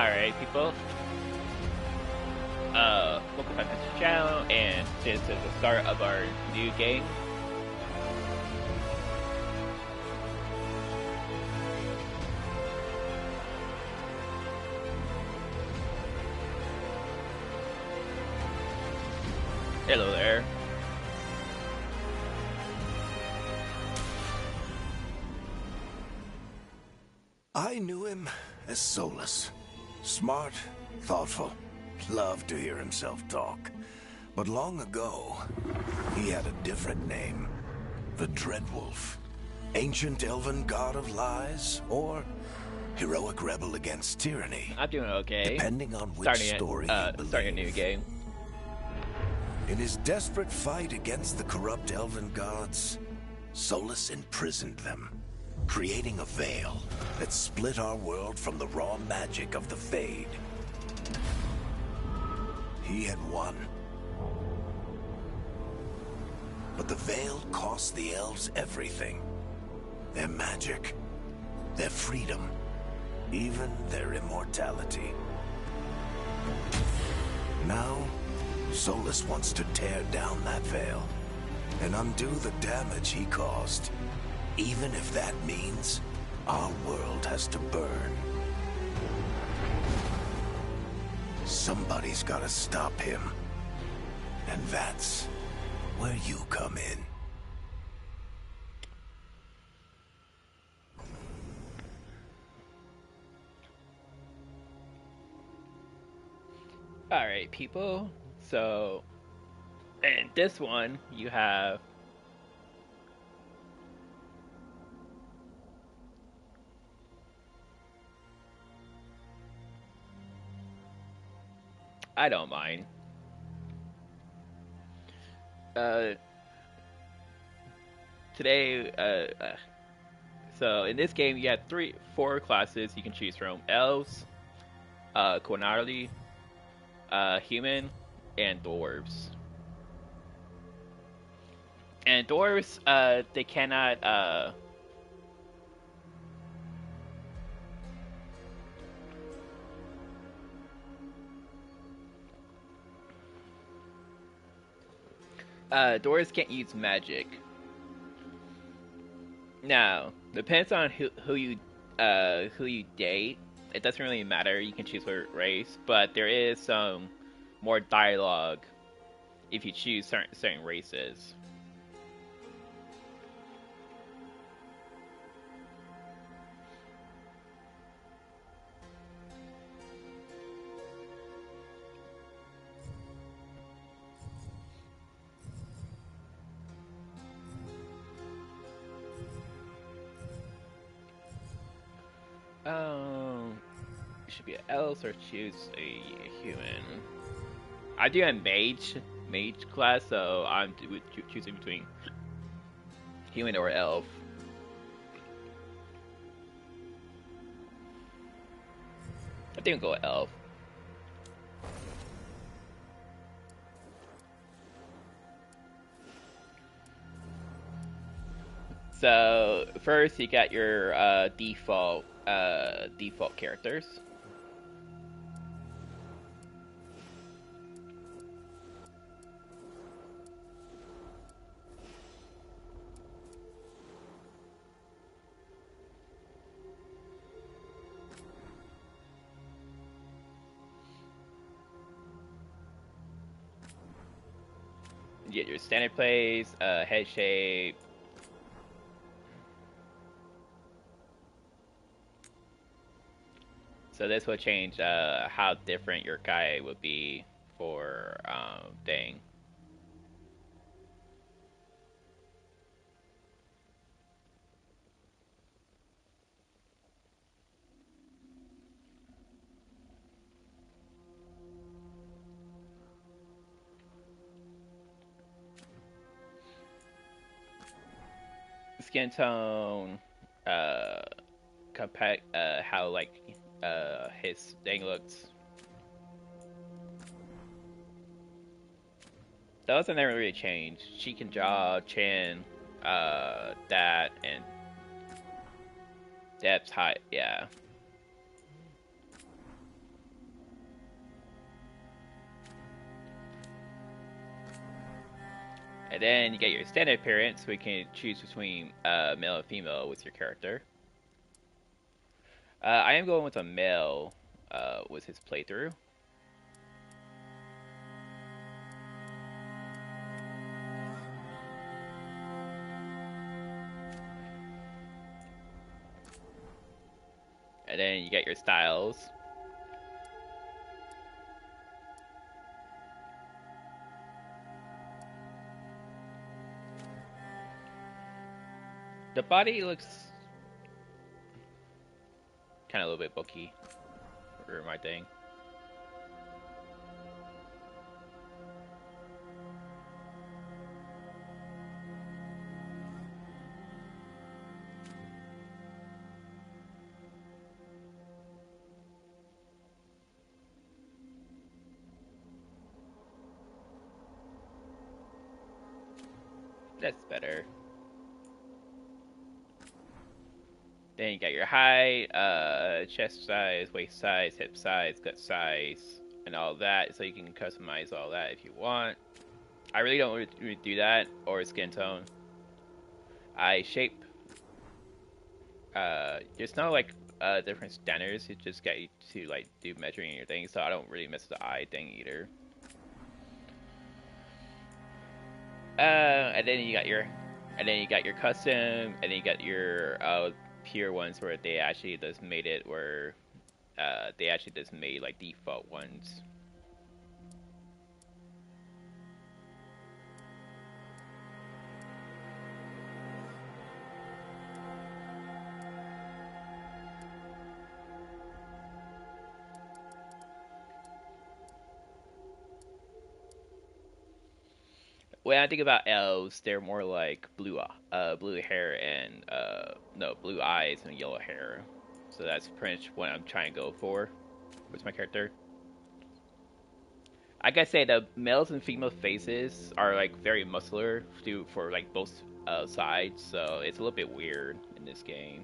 Alright, people. Welcome back to the channel, and this is the start of our new game. Hello there. I knew him as Solus. Smart, thoughtful, loved to hear himself talk. But long ago, he had a different name. The Dreadwolf. Ancient elven god of lies, or heroic rebel against tyranny. I'm doing okay. Depending on which story you believe. Starting a new game. In his desperate fight against the corrupt elven gods, Solus imprisoned them, creating a veil that split our world from the raw magic of the Fade. He had won. But the veil cost the elves everything. Their magic, their freedom, even their immortality. Now, Solus wants to tear down that veil and undo the damage he caused, even if that means our world has to burn. Somebody's gotta stop him, and that's where you come in. Alright, people. So, in this one, you have I don't mind. Today, so in this game, you have four classes you can choose from: elves, Quinarly, human, and dwarves. And dwarves, they cannot, dwarves can't use magic. Now, depends on who you date. It doesn't really matter. You can choose what race, but there is some more dialogue if you choose certain races. It should be an elf or choose a human. I do a mage class, so I'm choosing between human or elf. I think I'll go elf. So first, you got your default characters. You get your standard plays, head shape. So this will change how different your guy would be for thing. Skin tone, compact, how like his thing looks. Those have never really changed. Cheek and jaw, chin, that, and depth, height, yeah. And then you get your standard appearance, so you can choose between male and female with your character. I am going with a male with his playthrough. And then you get your styles. The body looks kind of a little bit bulky for my thing. That's better. Then you got your height, chest size, waist size, hip size, gut size, and all that. So you can customize all that if you want. I really don't really do that, or skin tone. I shape. There's no like different standards. You just get you to like do measuring your thing, so I don't really mess with the eye thing either. And then you got your custom, and then you got your pure ones where they actually just made it where they actually just made like default ones. When I think about elves, they're more like blue hair and no blue eyes and yellow hair. So that's pretty much what I'm trying to go for with my character. Like I say, the males and female faces are like very muscular for like both sides, so it's a little bit weird in this game.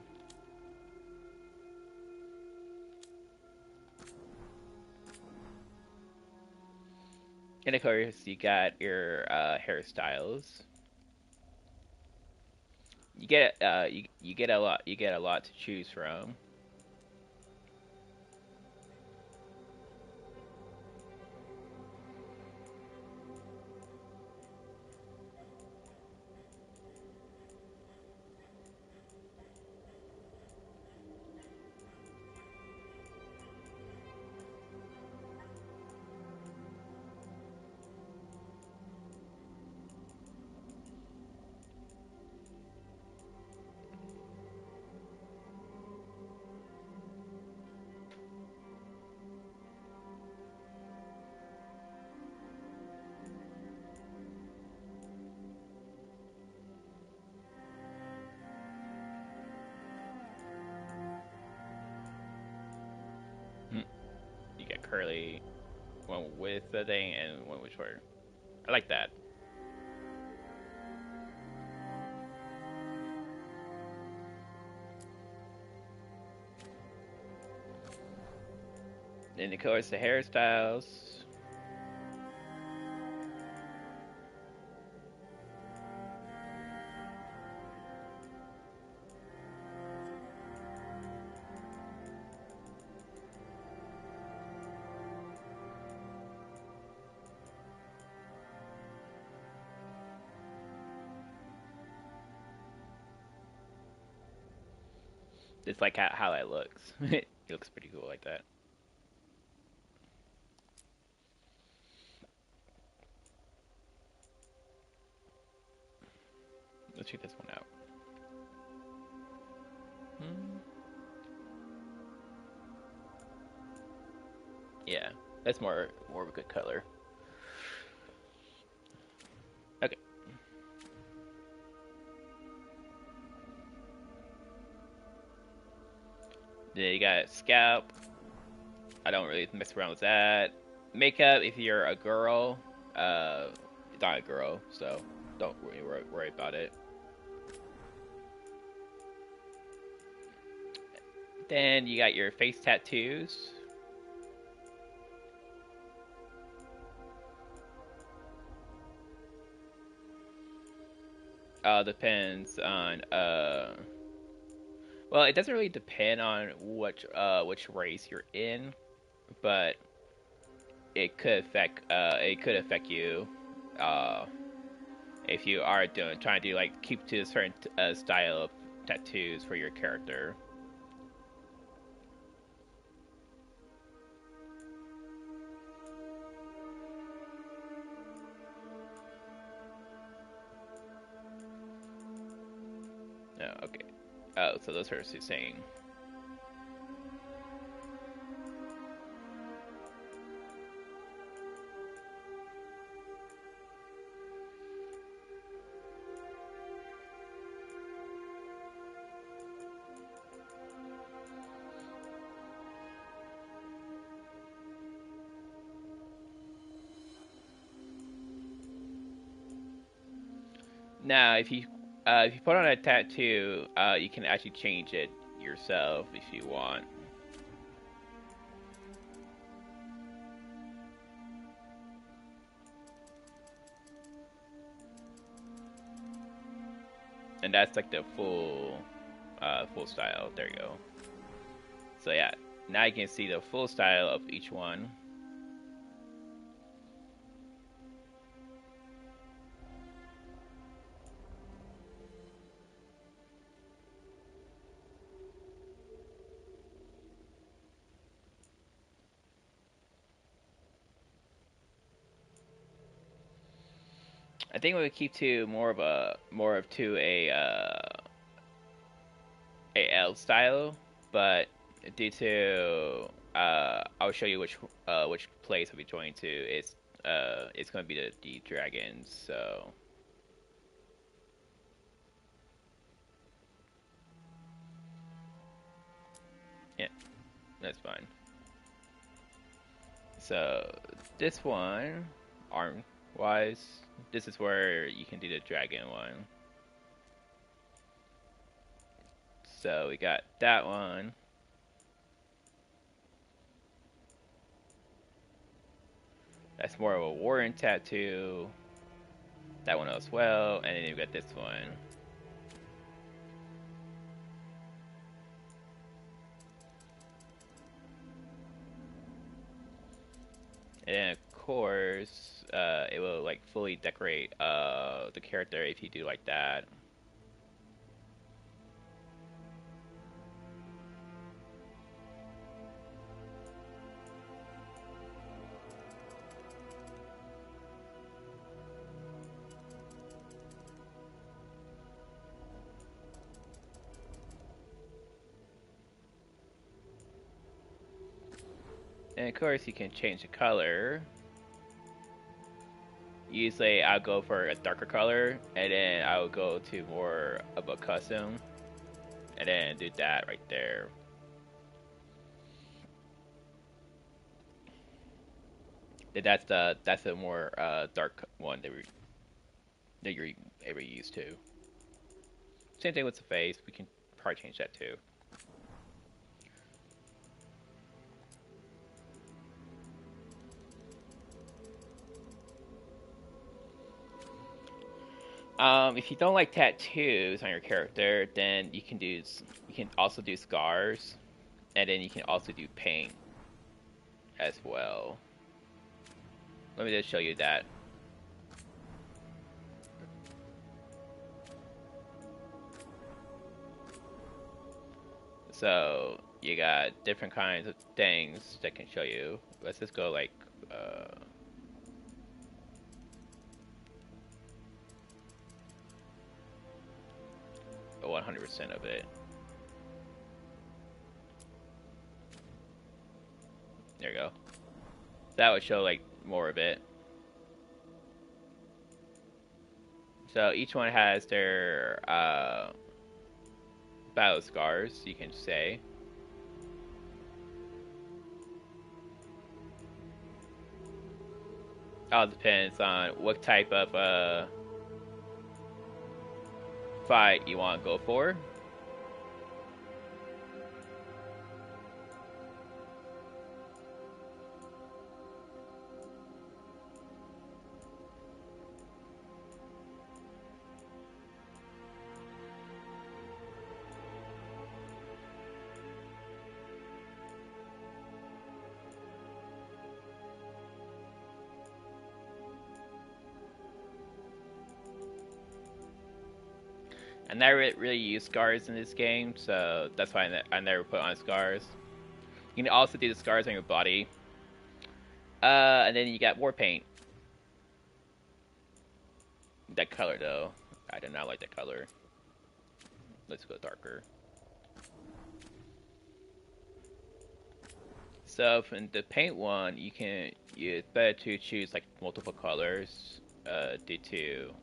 And of course, you got your hairstyles. You get a lot to choose from. You get curly, one with the thing and one with short. I like that. Then of course the hairstyles. It's like how that looks. It looks pretty cool like that. Let's check this one out. Hmm. Yeah, that's more of a good color. Okay. Then you got scalp. I don't really mess around with that. Makeup, if you're a girl, it's not a girl, so don't really worry about it. Then you got your face tattoos. Depends on well, it doesn't really depend on which race you're in, but it could affect you uh if you are doing trying to like keep to a certain style of tattoos for your character. Oh, okay. Oh, so those are saying. Now, if you put on a tattoo, you can actually change it yourself if you want. And that's like the full style. There you go. So yeah, now you can see the full style of each one. I think we would keep to more of to a L style, but due to I'll show you which place I'll be joining to. It's going to be the dragons. So yeah, that's fine. So this one, arm wise, this is where you can do the dragon one. So we got that one. That's more of a warren tattoo. That one as well, and then you got this one. And then of course, it will like fully decorate the character if you do like that. And of course, you can change the color. Usually, I'll go for a darker color, and then I'll go to more of a custom, and then do that right there. That's the more dark one that you're ever used to. Same thing with the face. We can probably change that too. If you don't like tattoos on your character, then you can also do scars, and then you can also do paint as well. Let me just show you that. So you got different kinds of things that can show you. Let's just go like 100% of it. There you go. That would show like more of it. So each one has their battle scars, you can say. All depends on what type of fight you want to go for. never really use scars in this game, so that's why I never put on scars. You can also do the scars on your body. And then you got war paint. That color though, I do not like that color. Let's go darker. So in the paint one, it's better to choose like multiple colors, due to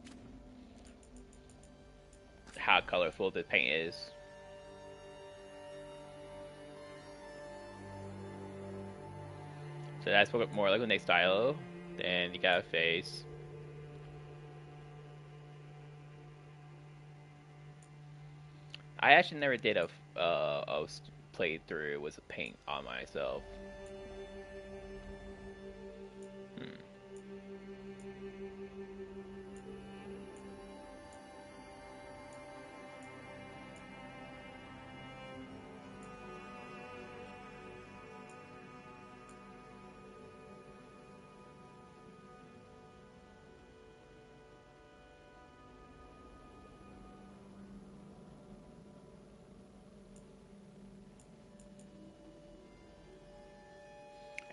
how colorful the paint is. So that's more like when they style. Then you got a face. I actually never did a playthrough with a paint on myself.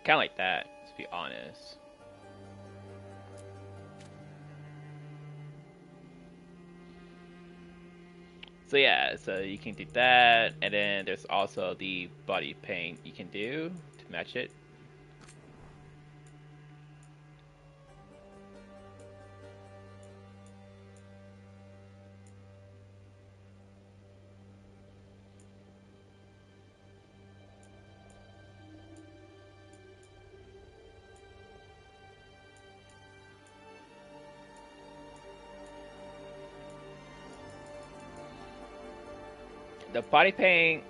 Kind of like that, to be honest. So yeah, so you can do that, and then there's also the body paint you can do to match it. The body paint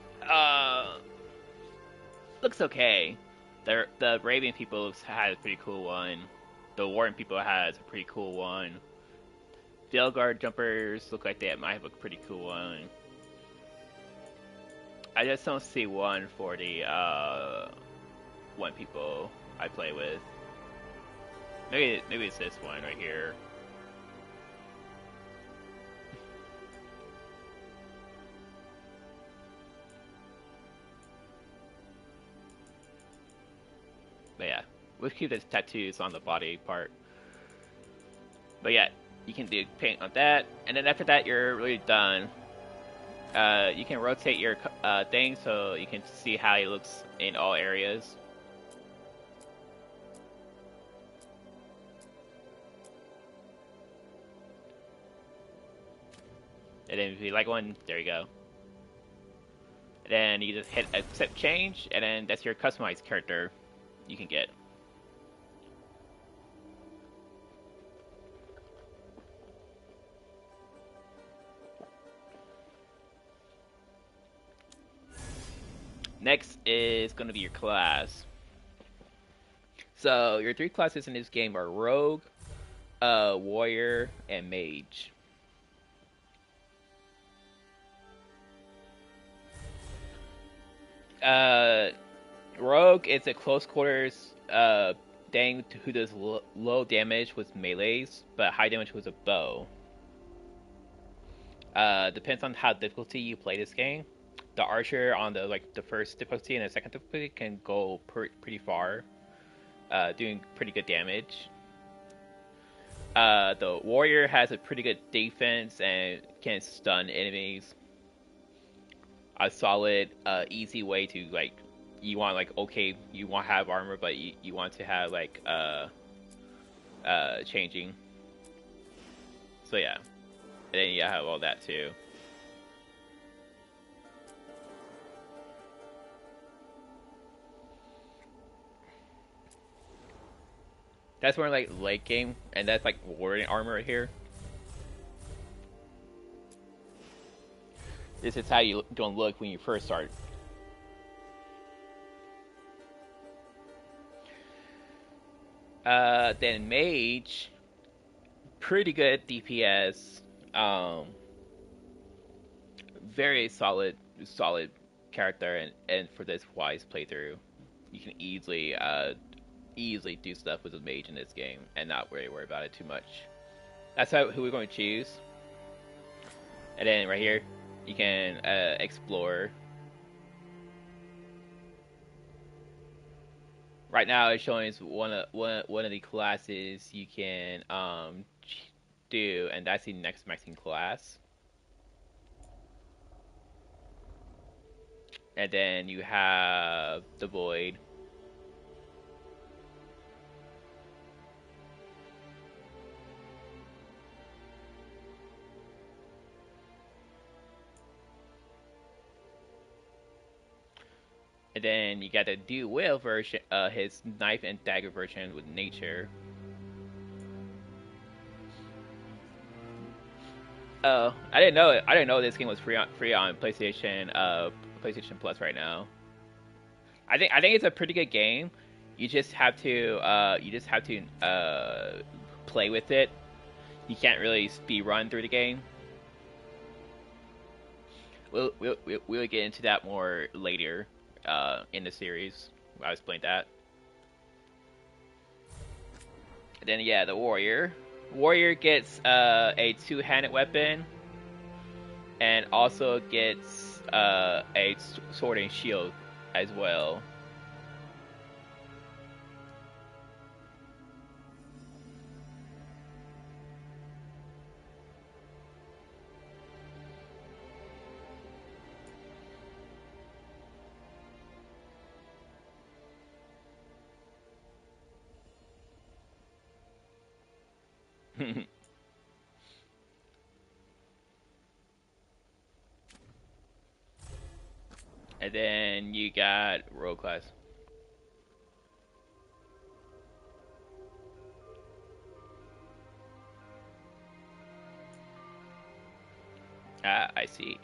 looks okay. The Raven people had a pretty cool one. The Warren people has a pretty cool one. Veilguard jumpers look like they might have a pretty cool one. I just don't see one for the one people I play with. Maybe it's this one right here. But yeah, we'll keep the tattoos on the body part. But yeah, you can do paint on that, and then after that you're really done. You can rotate your thing so you can see how it looks in all areas. And then if you like one, there you go. And then you just hit accept change, and then that's your customized character you can get. Next is going to be your class. So your three classes in this game are Rogue, Warrior, and Mage. Rogue is a close quarters thing who does low damage with melees, but high damage with a bow. Depends on how difficulty you play this game. The archer on the first difficulty and the second difficulty can go pretty far, doing pretty good damage. The warrior has a pretty good defense and can stun enemies. A solid, easy way to you want you want to have armor, but you want to have changing. So yeah, and then you have all that too. That's more like late game, and that's like warrior armor right here. This is how you don't look when you first start. Then mage, pretty good DPS. Very solid character, and for this wise playthrough, you can easily do stuff with a mage in this game and not really worry about it too much. That's who we're going to choose. And then right here, you can explore. Right now, it's showing us one of the classes you can do, and that's the next maxing class. And then you have the Void. And then you got the dual version, his knife and dagger version with nature. Oh, I didn't know it. I didn't know this game was free on PlayStation PlayStation Plus right now. I think it's a pretty good game. You just have to play with it. You can't really speed run through the game. We'll get into that more later in the series. I'll explain that. And then yeah, the warrior. Warrior gets a two-handed weapon, and also gets a sword and shield as well. And then you got rogue class. Ah, I see.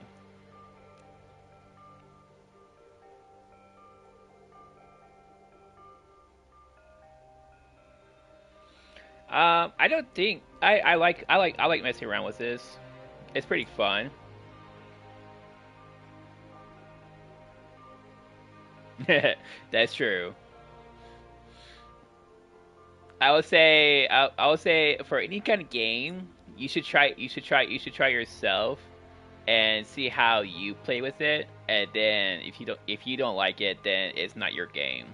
I don't think I like messing around with this. It's pretty fun. That's true. I would say for any kind of game, you should try yourself and see how you play with it. And then if you don't like it, then it's not your game.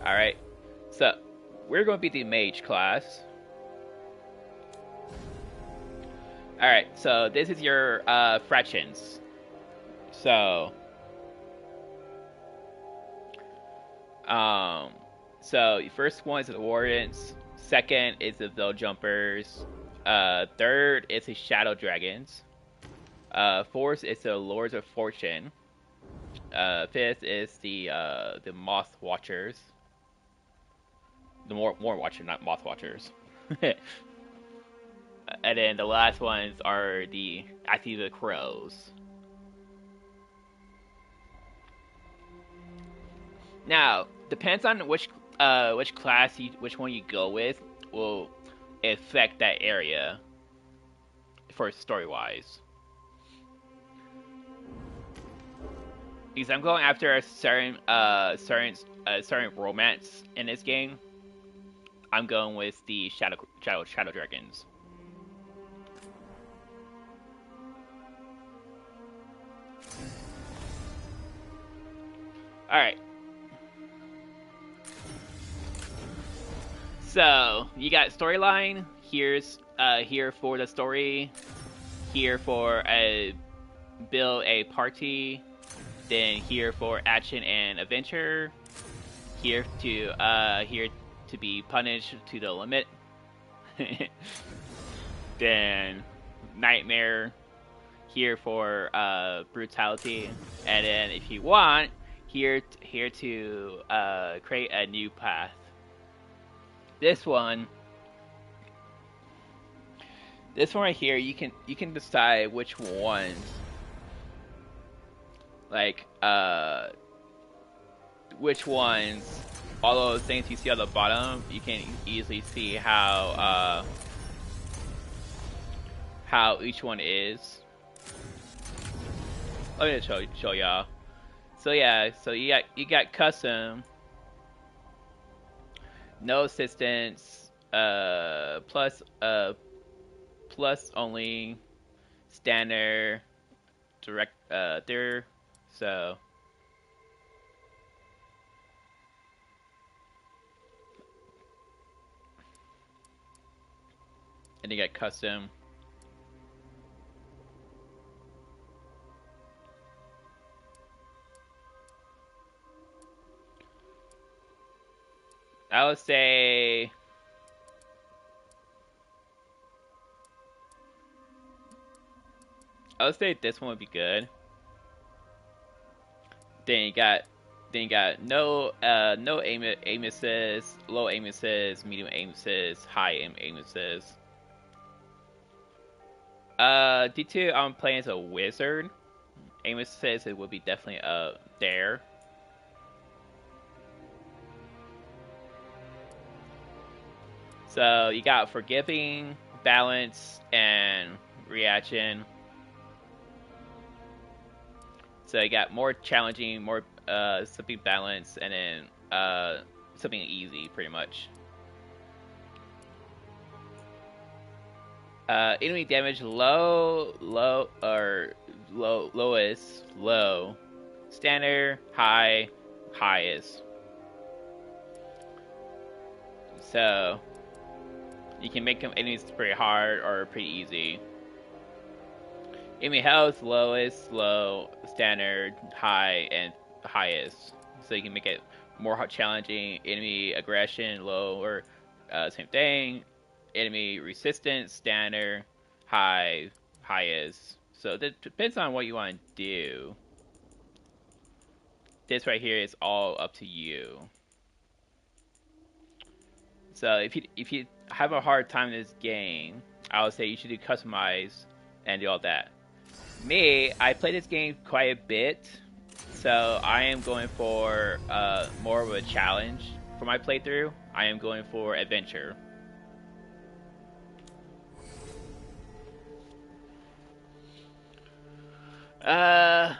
All right. So we're going to be the mage class. All right. So this is your fractions. So Um, so first one is the Wardens. Second is the Veil Jumpers. Third is the Shadow Dragons. Fourth is the Lords of Fortune. Fifth is the Moth Watchers. The War Watcher, not Moth Watchers. And then the last ones are actually the Crows. Now, depends on which class which one you go with will affect that area for story wise. Because I'm going after a certain romance in this game. I'm going with the Shadow Dragons. All right. So you got storyline. Here's here for the story. Here for build a party. Then here for action and adventure. Here to be punished to the limit. Then nightmare. Here for brutality, and then if you want, here to create a new path. This one right here, you can decide which ones, like which ones. All those things you see on the bottom, you can easily see how each one is. Let me show y'all. So yeah, so you got custom, no assistance, plus plus only, standard, direct there. So and you get custom. I would say this one would be good. Then you got no aim assist, low aim assist, medium aim assist, high aim assist. D2 I'm playing as a wizard. Aim assist it would be definitely there. So you got forgiving, balance, and reaction. So you got more challenging, more something balanced, and then something easy, pretty much. Enemy damage lowest, low, standard, high, highest. So you can make them enemies pretty hard or pretty easy. Enemy health lowest, low, standard, high, and highest. So you can make it more challenging. Enemy aggression low or same thing. Enemy resistance standard, high, highest. So that depends on what you want to do. This right here is all up to you. So if you have a hard time in this game, I would say you should do customize and do all that. Me, I play this game quite a bit, so I am going for more of a challenge for my playthrough. I am going for adventure. I'm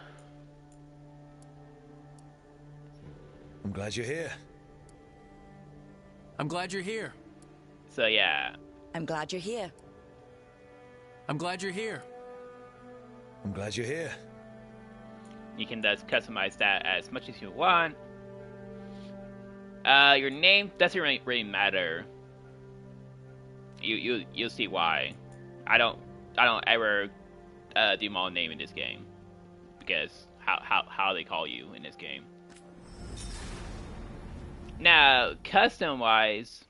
glad you're here. I'm glad you're here. So yeah. I'm glad you're here. I'm glad you're here. I'm glad you're here. You can just customize that as much as you want. Your name doesn't really matter. You'll see why. I don't ever do my own name in this game because how they call you in this game. Now, custom wise,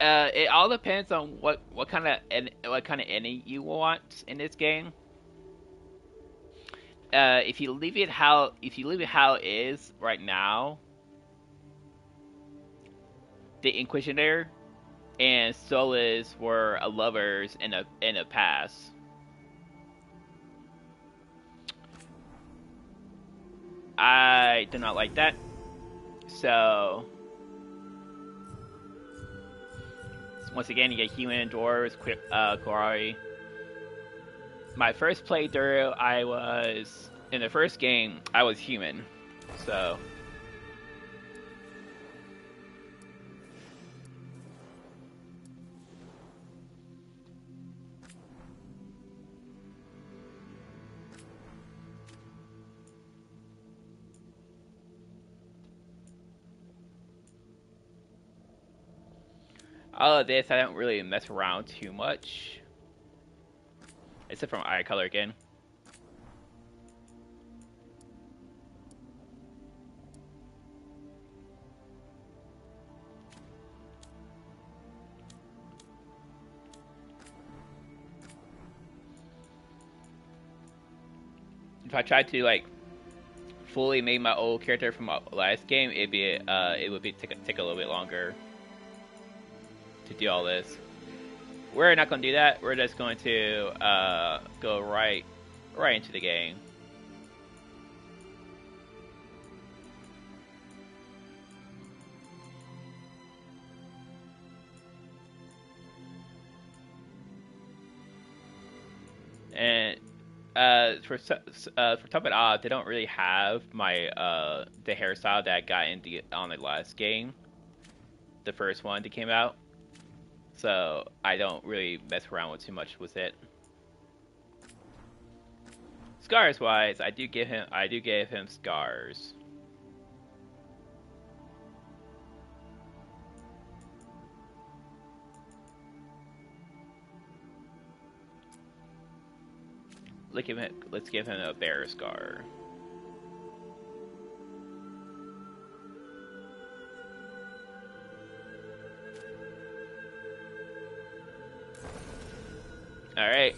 it all depends on what kind of ending you want in this game. If you leave it how it is right now, the Inquisitor and Solus were lovers in the past. I do not like that. So once again, you get human, dwarves, Quarry. My first playthrough, I was in the first game. I was human, so. All of this, I don't really mess around too much. Except from eye color again. If I tried to like fully make my old character from my last game, it would take a little bit longer to do all this. We're not going to do that. We're just going to go right into the game. And for Top It Off, they don't really have my the hairstyle that I got on the last game, the first one that came out. so I don't really mess around with too much with it. Scars wise, I do give him scars. Let's give him a bear scar. All right.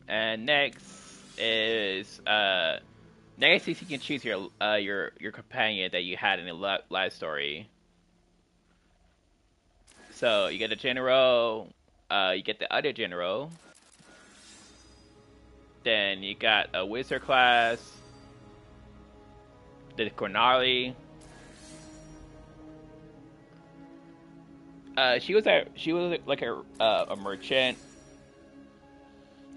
And next is next is you can choose your companion that you had in the last story. So you get a general, you get the other general. Then you got a wizard class, the Cornali. She was like a merchant.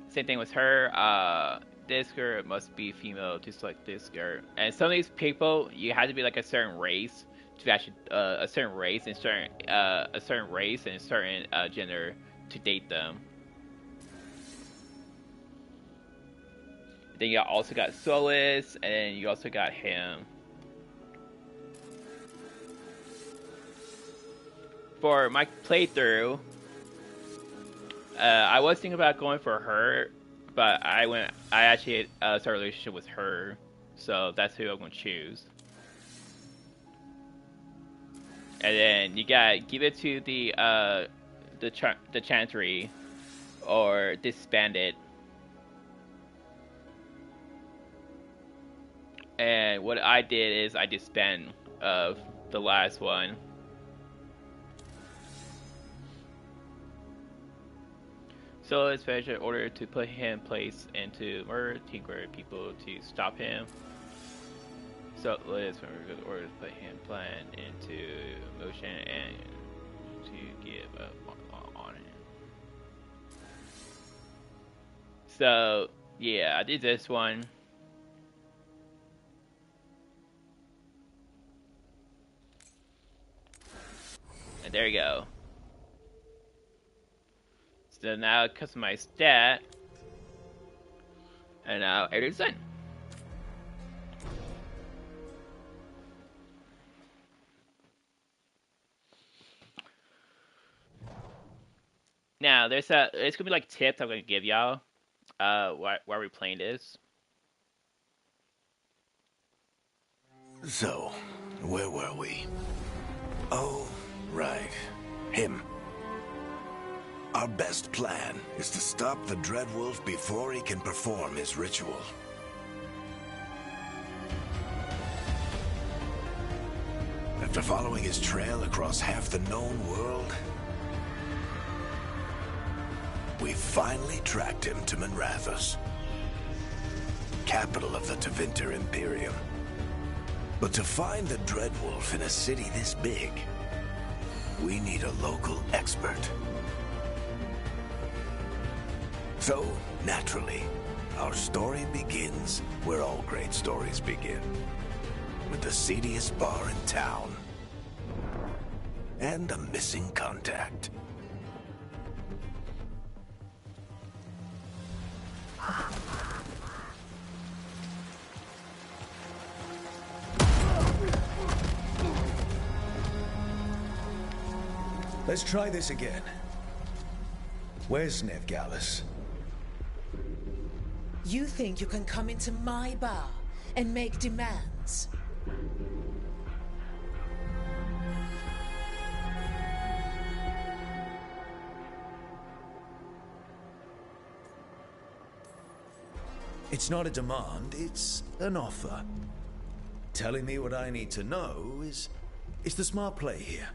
Same thing with her. This girl must be female, just like this girl. And some of these people, you have to be like a certain race to actually a certain race and a certain race and a certain gender to date them. Then you also got Solus, and then you also got him. For my playthrough, I was thinking about going for her, but I actually started a relationship with her, so that's who I'm gonna choose. And then you gotta give it to the Chantry, or disband it. And what I did is I disband of the last one. So it's in order to put him place into murder, tinker people to stop him. So let's order to put him plan into motion and to give up on him. So yeah, I did this one. And there you go. So now customize stat. And now everything's done. Now it's gonna be like tips I'm gonna give y'all while we're playing this. So, where were we? Oh, right. Him. Our best plan is to stop the Dreadwolf before he can perform his ritual. After following his trail across half the known world, we finally tracked him to Manrathus, capital of the Tevinter Imperium. But to find the Dreadwolf in a city this big, we need a local expert. So, naturally, our story begins where all great stories begin. With the seediest bar in town. And a missing contact. Let's try this again. Where's Veilguard? You think you can come into my bar and make demands? It's not a demand, it's an offer. Telling me what I need to know is the smart play here.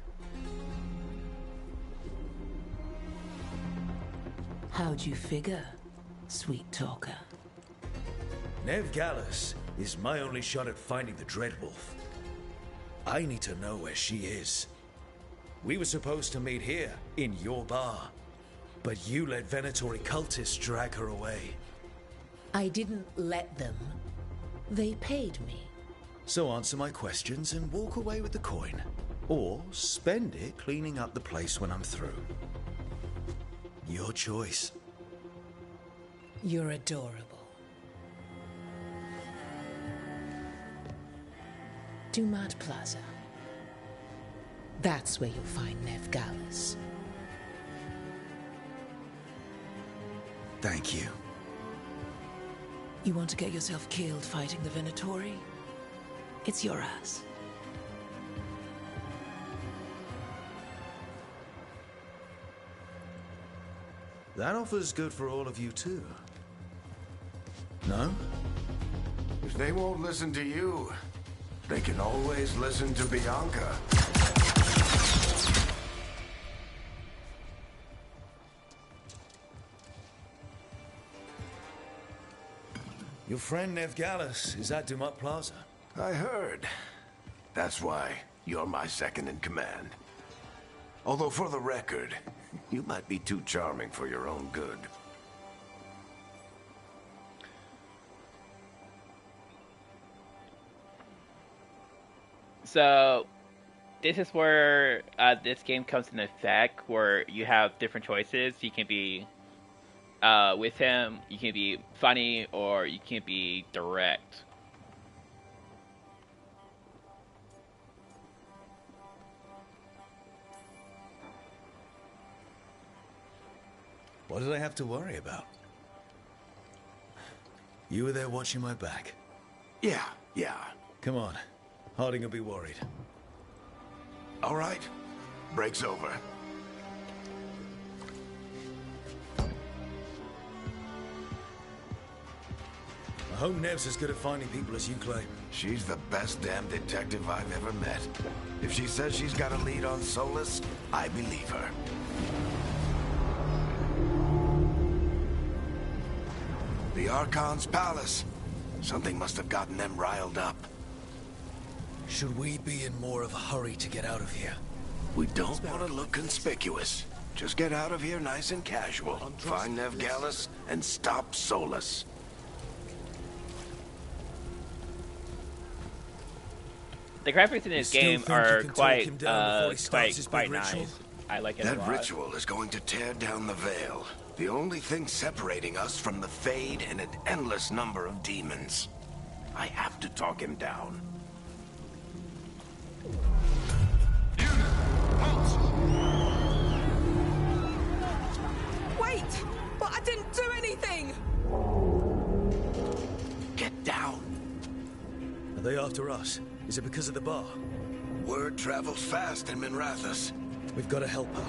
How'd you figure, sweet talker? Veilguard is my only shot at finding the Dreadwolf. I need to know where she is. We were supposed to meet here, in your bar. But you let Venatori cultists drag her away. I didn't let them. They paid me. So answer my questions and walk away with the coin. Or spend it cleaning up the place when I'm through. Your choice. You're adorable. Dumat Plaza. That's where you'll find Nev Gallus. Thank you. You want to get yourself killed fighting the Venatori? It's your ass. That offer's good for all of you too. No? If they won't listen to you, they can always listen to Bianca. Your friend Nev Gallus is at Dumat Plaza. I heard. That's why you're my second in command. Although for the record, you might be too charming for your own good. So, this is where this game comes in effect, where you have different choices. You can be with him, you can be funny, or you can be direct. What did I have to worry about? You were there watching my back. Yeah. Come on. Harding will be worried. All right. Break's over. I hope Nev's as good at finding people as you claim. She's the best damn detective I've ever met. If she says she's got a lead on Solus, I believe her. The Archon's palace. Something must have gotten them riled up. Should we be in more of a hurry to get out of here? We don't want to look conspicuous. Just get out of here nice and casual. Find Nev Gallus and stop Solus. The graphics in this game are quite nice. I like it a lot. That ritual is going to tear down the Veil. The only thing separating us from the Fade and an endless number of demons. I have to talk him down. Wait! But I didn't do anything! Get down. Are they after us? Is it because of the bar? Word travels fast in Minrathous. We've got to help her.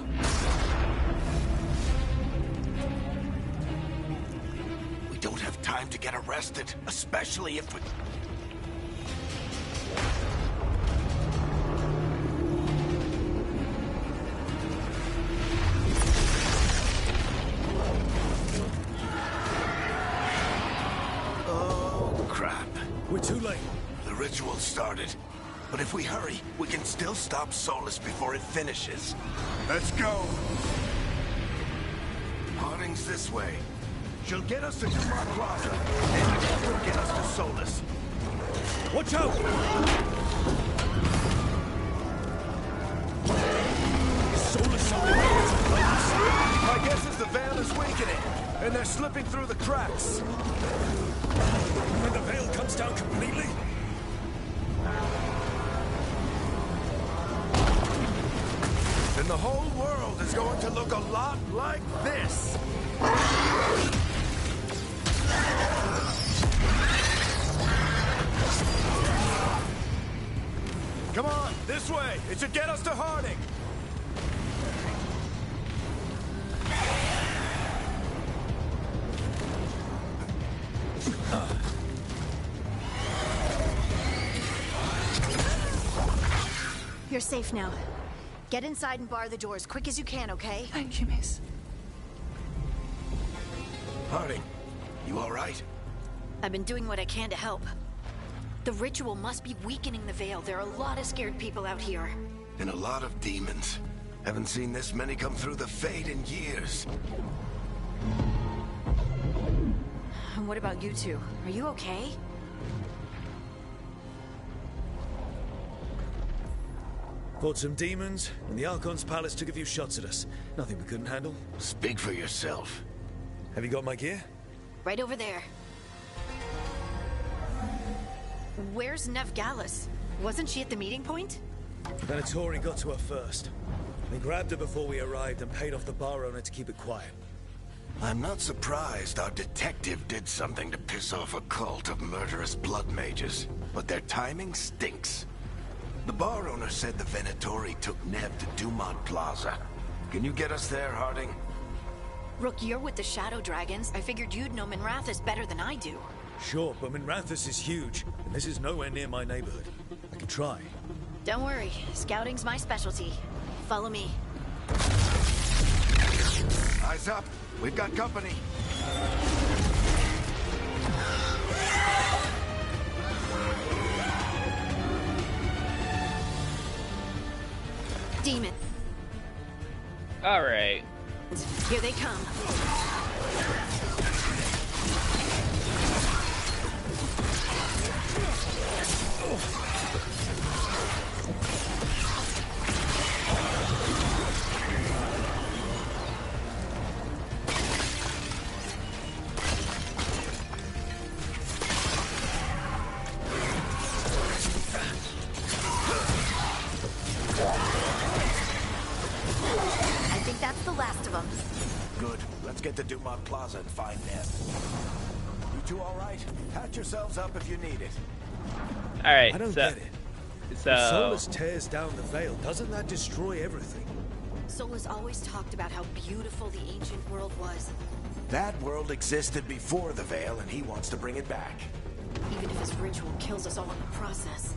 We don't have time to get arrested, especially if we... Oh, crap. We're too late. The ritual started. But if we hurry, we can still stop Solus before it finishes. Let's go! Harding's this way. She'll get us to Dumat Plaza, and that will get us to Solus. Watch out! Solus on the way to Plaza. My guess is the Veil is weakening, and they're slipping through the cracks. When the Veil comes down completely? And the whole world is going to look a lot like this. Come on, this way. It should get us to Harding. You're safe now. Get inside and bar the doors quick as you can, okay? Thank you, miss. Harding, you all right? I've been doing what I can to help. The ritual must be weakening the Veil. There are a lot of scared people out here. And a lot of demons. Haven't seen this many come through the Fade in years. And what about you two? Are you okay? Fought some demons, and the Archon's palace took a few shots at us. Nothing we couldn't handle. Speak for yourself. Have you got my gear? Right over there. Where's Nev Gallus? Wasn't she at the meeting point? The Venatori got to her first. They grabbed her before we arrived and paid off the bar owner to keep it quiet. I'm not surprised our detective did something to piss off a cult of murderous blood mages, but their timing stinks. The bar owner said the Venatori took Nev to Dumont Plaza. Can you get us there, Harding? Rook, you're with the Shadow Dragons. I figured you'd know Minrathous better than I do. Sure, but Minrathous is huge, and this is nowhere near my neighborhood. I can try. Don't worry, scouting's my specialty. Follow me. Eyes up. We've got company. Demon. All right. Here they come. I think that's the last of them. Good. Let's get to Dumont Plaza and find Nev. You two all right? Patch yourselves up if you need it. All right. I don't so, get it. If so Solus tears down the veil, doesn't that destroy everything? Solus always talked about how beautiful the ancient world was. That world existed before the Veil, and he wants to bring it back. Even if his ritual kills us all in the process.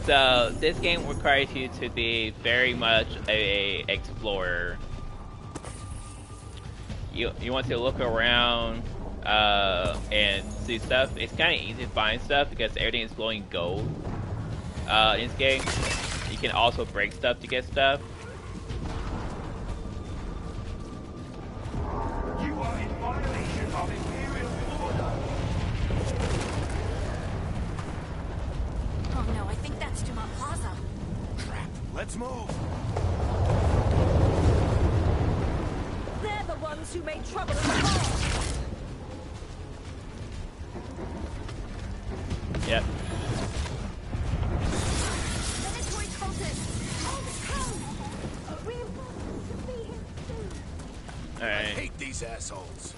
So this game requires you to be very much a explorer. You want to look around and see stuff. It's kind of easy to find stuff because everything is glowing gold in this game. You can also break stuff to get stuff. You are in violation of Imperial order. Oh no, I think that's Dumont Plaza. Crap. Let's move. They're the ones who made trouble in the past. Yep. Venatori cultists! On the come! We want to be here soon. All I right. hate these assholes.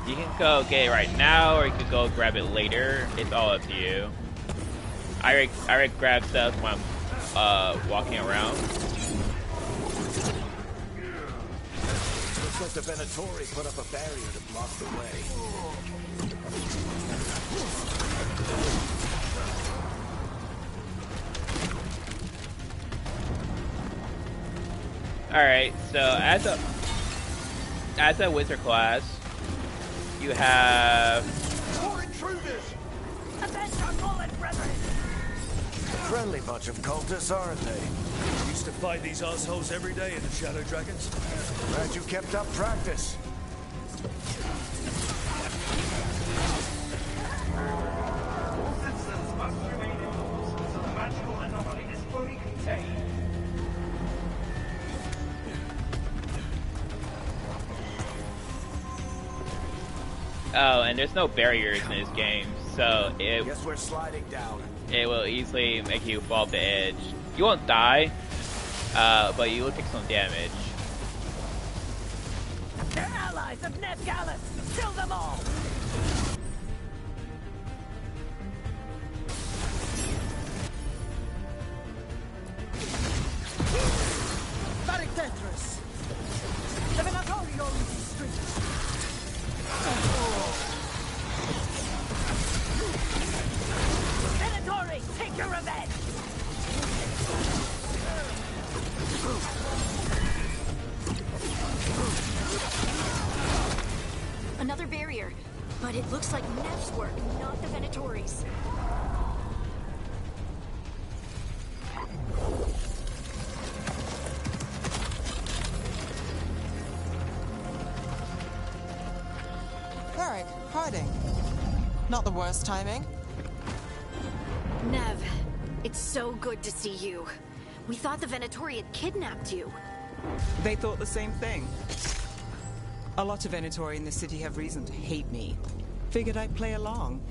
You can go get it right now, or you can go grab it later. It's all up to you. I grab stuff when I'm walking around. Looks like the Venatori put up a barrier to block the way. All right. So as a wizard class, you have More intruders! Avenge our fallen brethren! Friendly bunch of cultists, aren't they? Used to fight these assholes every day in the Shadow Dragons. Glad you kept up practice. All citizens must remain indoors until the magical anomaly is fully contained. oh, and there's no barriers in this game, so Guess we're sliding down. it will easily make you fall off the edge. You won't die, but you will take some damage. They're allies of Nev Gallus! Kill them all! Varictetris! The Venatori owns these streets! Venatori, take your revenge! Another barrier. But it looks like Nev's work, not the Venatori's. Hiding. Not the worst timing. Nev, it's so good to see you. We thought the Venatori had kidnapped you. They thought the same thing. A lot of Venatori in the city have reason to hate me. Figured I'd play along.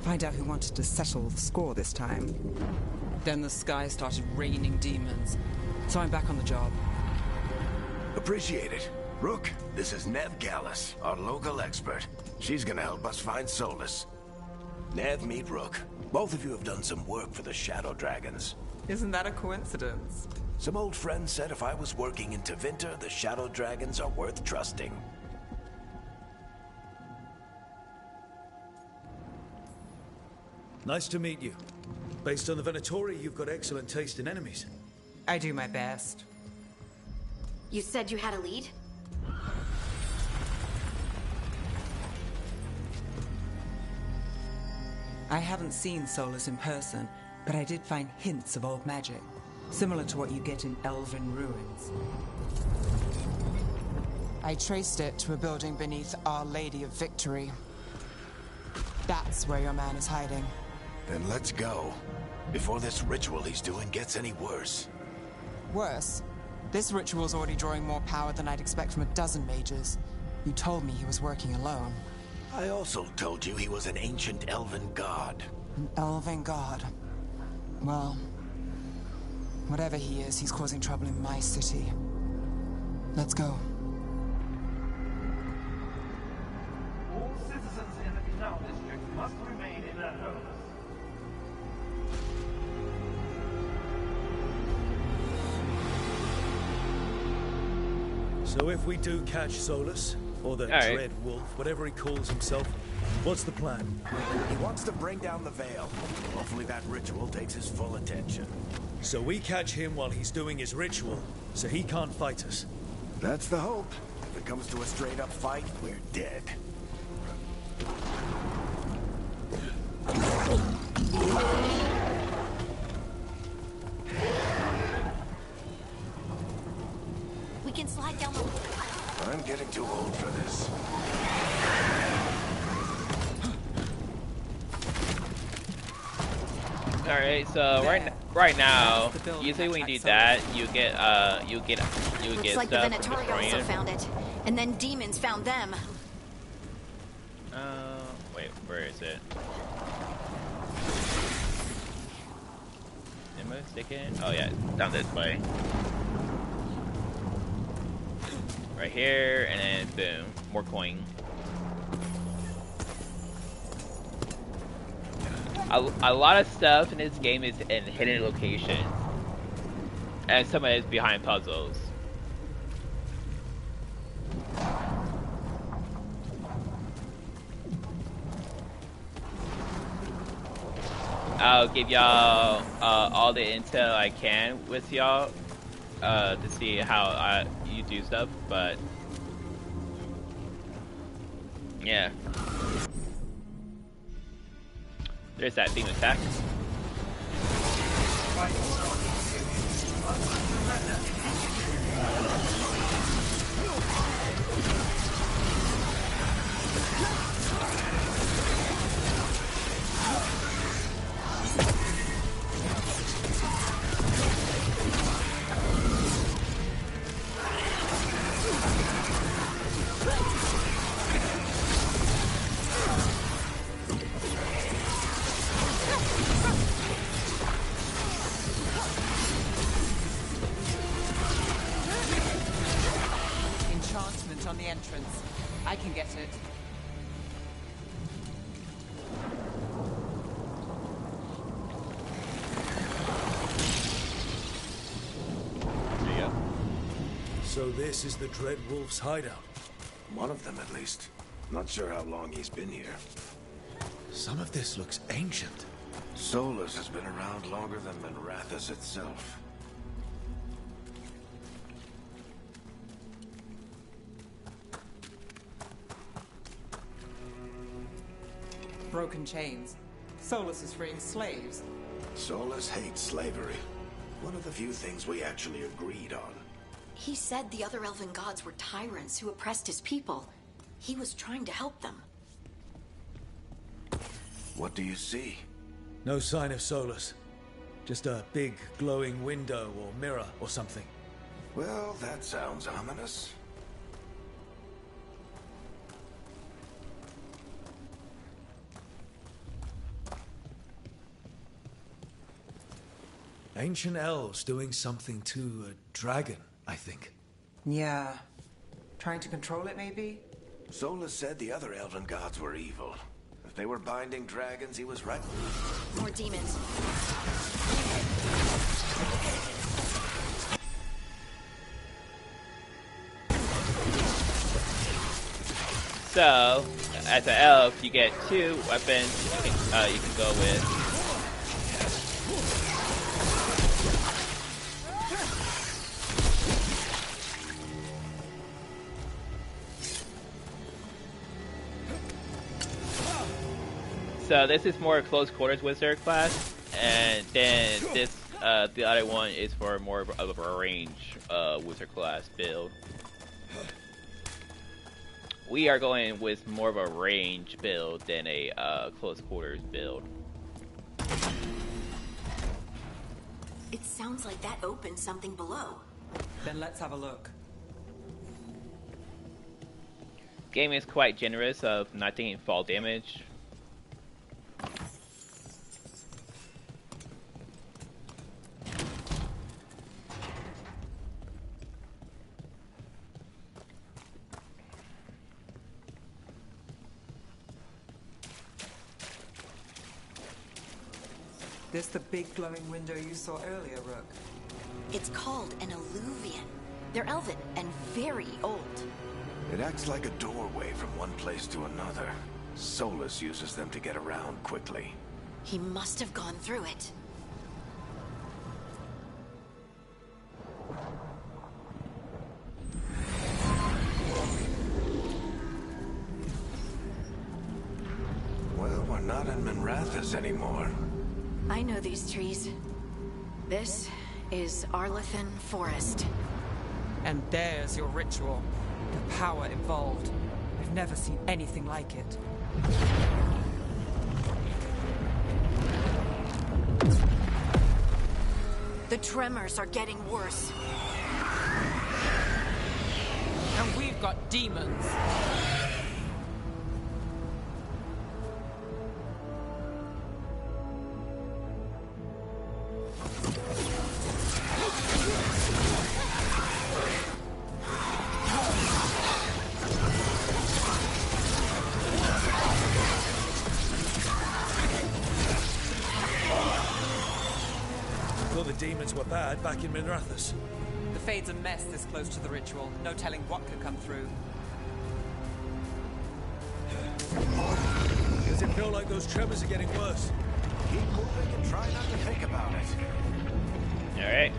Find out who wanted to settle the score this time. Then the sky started raining demons. So I'm back on the job. Appreciate it. Rook, this is Nev Gallus, our local expert. She's gonna help us find Solus. Nev, meet Rook. Both of you have done some work for the Shadow Dragons. Isn't that a coincidence? Some old friends said if I was working in Tevinter, the Shadow Dragons are worth trusting. Nice to meet you. Based on the Venatori, you've got excellent taste in enemies. I do my best. You said you had a lead? I haven't seen Solus in person, but I did find hints of old magic, similar to what you get in Elven ruins. I traced it to a building beneath Our Lady of Victory. That's where your man is hiding. Then let's go. Before this ritual he's doing gets any worse. Worse, this ritual's already drawing more power than I'd expect from a dozen mages. You told me he was working alone. I also told you he was an ancient elven god. An elven god. Well, whatever he is, he's causing trouble in my city. Let's go. All citizens in the Canal District must remain in their homes. So if we do catch Solus, or the Dread Wolf, whatever he calls himself, what's the plan? He wants to bring down the Veil. Hopefully that ritual takes his full attention. So we catch him while he's doing his ritual, so he can't fight us. That's the hope. If it comes to a straight-up fight, we're dead. We can slide down the... I'm getting too old for this. Alright, so right now, usually when you do that, you get Looks like the stuff Venatori also found it. And then demons found them. Wait, where is it? Am I mistaken? Oh yeah, down this way. Right here, and then boom, more coin. A lot of stuff in this game is in hidden locations, and some of it is behind puzzles. I'll give y'all all the intel I can with y'all to see how you do stuff, but yeah. There's that beam attack. Enchantment on the entrance. I can get it. There you go. So this is the Dread Wolf's hideout. One of them, at least. Not sure how long he's been here. Some of this looks ancient. Solus has been around longer than Minrathous itself. Broken chains. Solus is freeing slaves. Solus hates slavery. One of the few things we actually agreed on. He said the other elven gods were tyrants who oppressed his people. He was trying to help them. What do you see? No sign of Solus. Just a big glowing window or mirror or something. Well, that sounds ominous. Ancient elves doing something to a dragon, I think. Yeah. Trying to control it, maybe? Solus said the other elven gods were evil. If they were binding dragons, he was right. More demons. So, as an elf, you get 2 weapons you can go with. So this is more close quarters wizard class, and then this the other one is for more of a range wizard class build. We are going with more of a range build than a close quarters build. It sounds like that opens something below. Then let's have a look. Game is quite generous of not taking fall damage. This the big glowing window you saw earlier, Rook? It's called an alluvian. They're elven and very old. It acts like a doorway from one place to another. Solus uses them to get around quickly. He must have gone through it. Well, we're not in Minrathous anymore. I know these trees. This is Arlethan Forest. And there's your ritual. The power involved. I've never seen anything like it. The tremors are getting worse. And we've got demons. Demons were bad back in Minrathous. The Fade's a mess this close to the ritual. No telling what could come through. Does it feel like those tremors are getting worse? Keep moving and try not to think about it. Alright.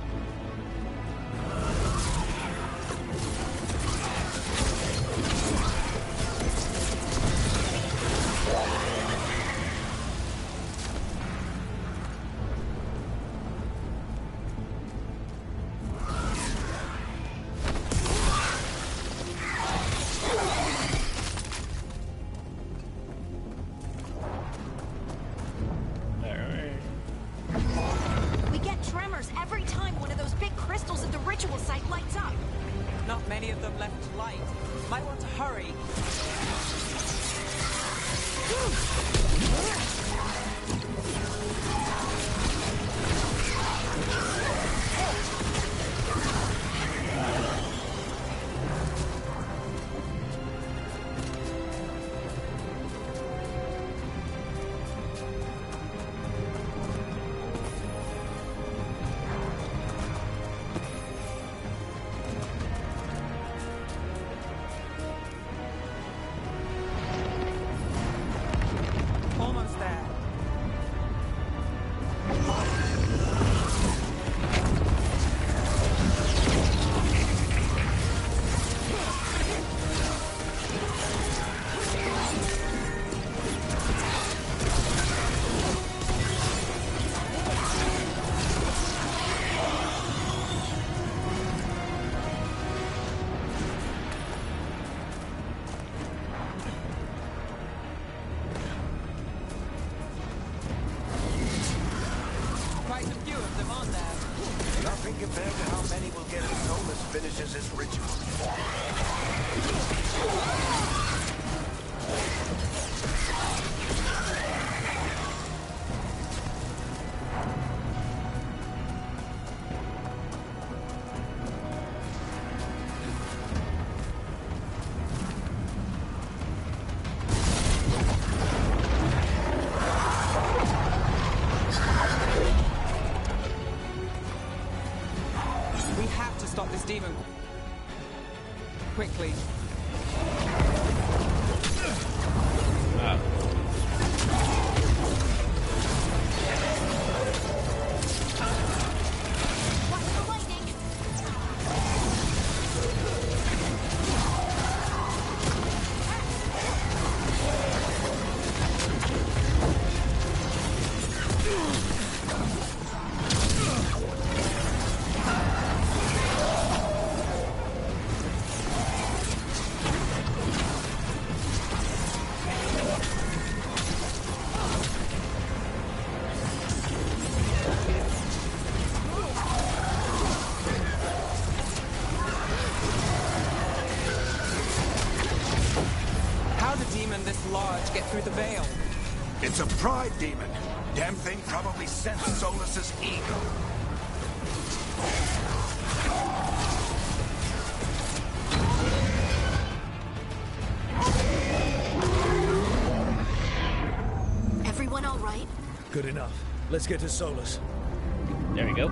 Almost there. compared to how many will get as Solus finishes his ritual. We have to stop this demon. Quickly. Watch the lightning! How did demon this large get through the veil? It's a pride demon. Damn thing probably sensed Solus's ego. Everyone all right? Good enough. Let's get to Solus. There we go.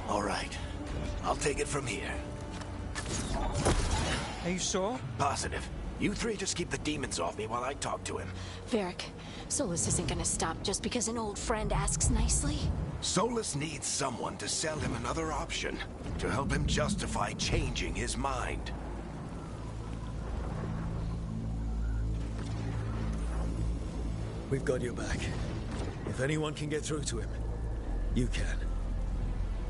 All right. I'll take it from here. Are you sure? Positive. You three just keep the demons off me while I talk to him. Varric, Solus isn't gonna stop just because an old friend asks nicely. Solus needs someone to sell him another option, to help him justify changing his mind. We've got your back. If anyone can get through to him, you can.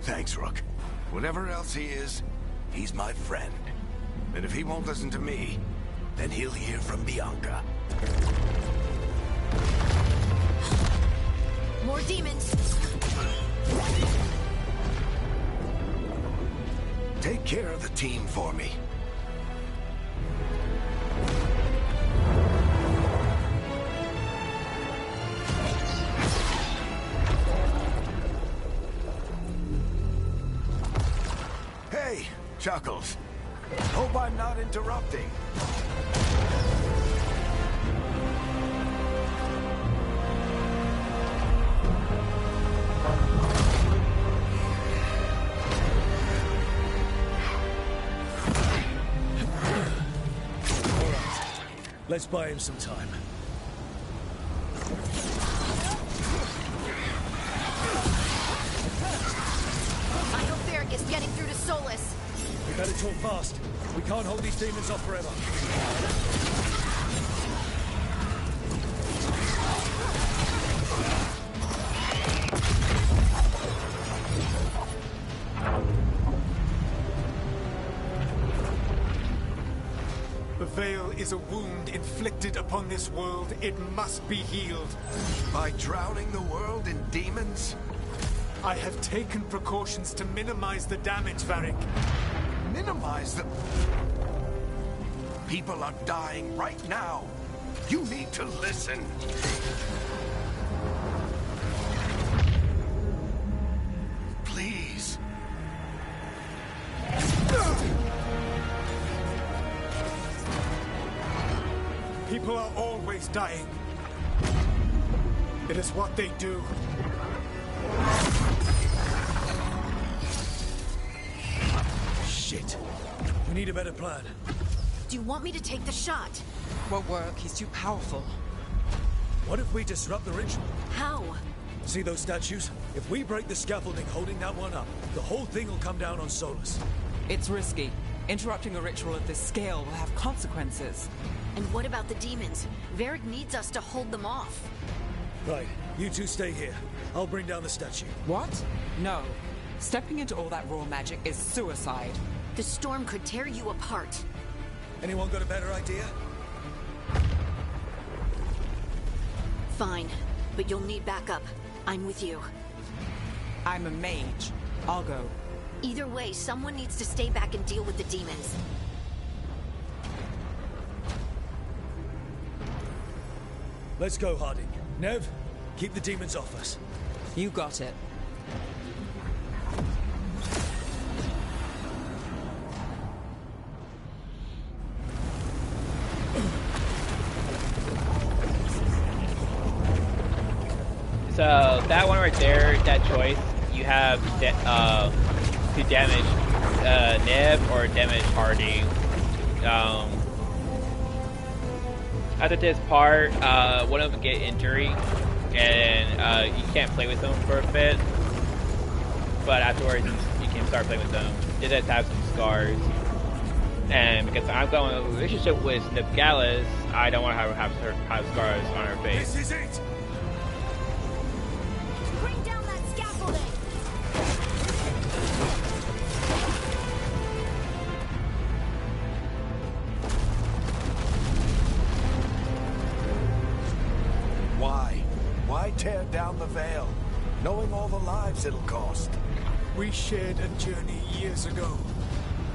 Thanks, Rook. Whatever else he is, he's my friend. And if he won't listen to me, then he'll hear from Bianca. More demons! Take care of the team for me. Hey, Chuckles. Hope I'm not interrupting. Let's buy him some time. I hope Varric is getting through to Solus. We better talk fast. We can't hold these demons off forever. The Veil is a wound inflicted upon this world. It must be healed. By drowning the world in demons? I have taken precautions to minimize the damage, Varric. Minimize the... People are dying right now. You need to listen. Please. People are always dying. It is what they do. Shit. We need a better plan. Do you want me to take the shot? Won't work. He's too powerful. What if we disrupt the ritual? How? See those statues? If we break the scaffolding holding that one up, the whole thing will come down on Solus. It's risky. Interrupting a ritual of this scale will have consequences. And what about the demons? Varric needs us to hold them off. Right, you two stay here. I'll bring down the statue. What? No. Stepping into all that raw magic is suicide. The storm could tear you apart. Anyone got a better idea? Fine, but you'll need backup. I'm with you. I'm a mage. I'll go. Either way, someone needs to stay back and deal with the demons. Let's go, Harding. Nev, keep the demons off us. You got it. So that one right there, that choice, you have to damage Nev or damage Harding. After this part, one of them get injury, and you can't play with them for a bit. But afterwards, you can start playing with them. They just have some scars. And because I'm going in a relationship with Nibgalis, I don't want to have scars on her face. This is it! Bring down that scaffolding! Why tear down the Veil, knowing all the lives it'll cost? We shared a journey years ago.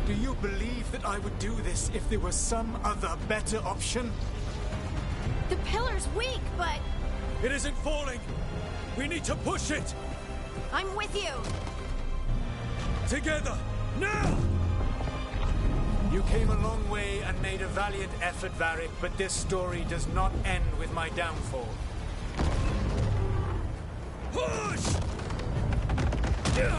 Do you believe that I would do this if there was some other better option? The pillar's weak, but It isn't falling! We need to push it! I'm with you! Together! Now! You came a long way and made a valiant effort, Varric, but this story does not end with my downfall. Push! Let's go!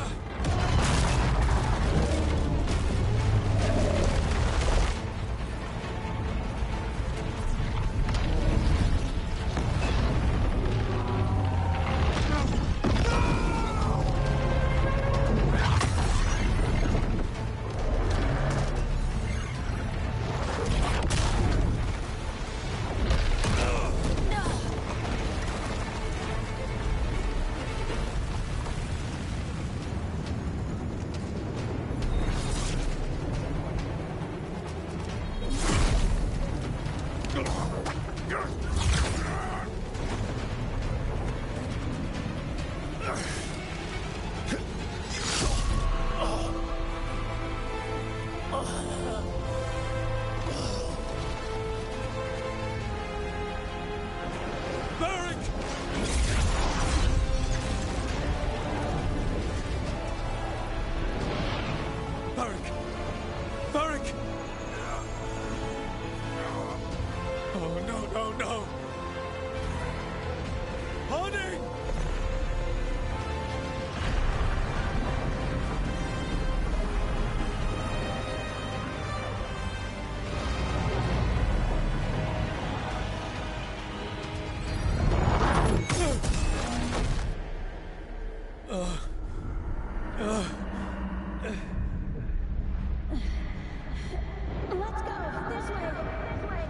This way! This way!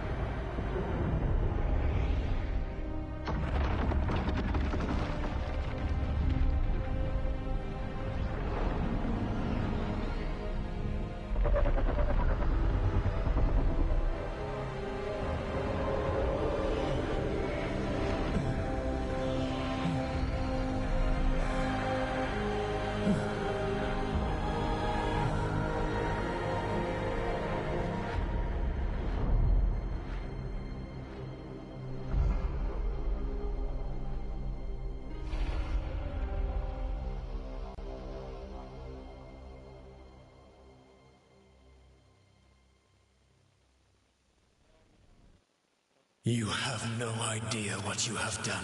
You have no idea what you have done.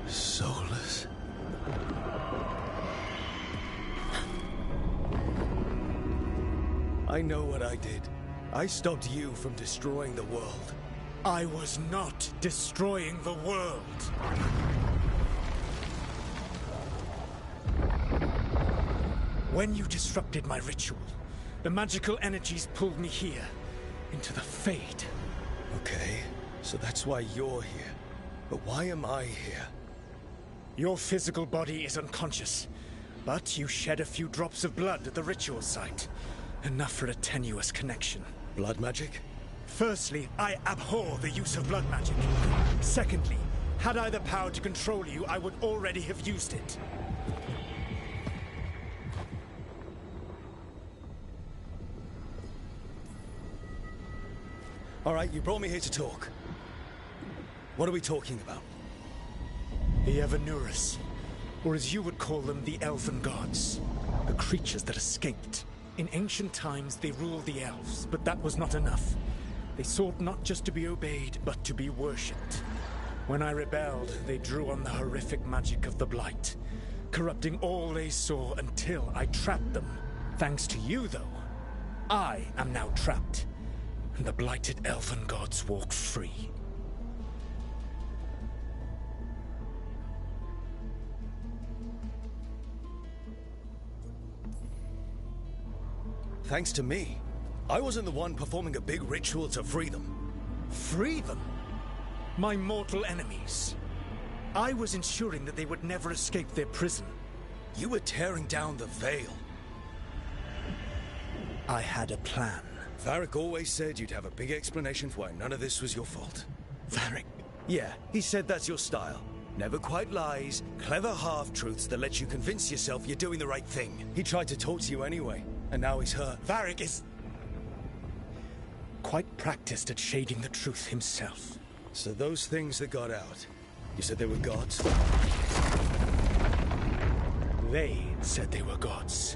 Solus? I know what I did. I stopped you from destroying the world. I was not destroying the world. When you disrupted my ritual, the magical energies pulled me here, into the Fade. Okay, so that's why you're here. But why am I here? Your physical body is unconscious, but you shed a few drops of blood at the ritual site. Enough for a tenuous connection. Blood magic? Firstly, I abhor the use of blood magic. Secondly, had I the power to control you, I would already have used it. All right, you brought me here to talk. What are we talking about? The Evanurus, or as you would call them, the Elven Gods. The creatures that escaped. In ancient times, they ruled the elves, but that was not enough. They sought not just to be obeyed, but to be worshipped. When I rebelled, they drew on the horrific magic of the Blight, corrupting all they saw until I trapped them. Thanks to you, though, I am now trapped, and the blighted Elven Gods walk free. Thanks to me. I wasn't the one performing a big ritual to free them. Free them? My mortal enemies. I was ensuring that they would never escape their prison. You were tearing down the Veil. I had a plan. Varric always said you'd have a big explanation for why none of this was your fault. Varric? Yeah, he said that's your style. Never quite lies, clever half-truths that let you convince yourself you're doing the right thing. He tried to talk to you anyway, and now he's hurt. Varric is quite practiced at shading the truth himself. So those things that got out, you said they were gods? They said they were gods.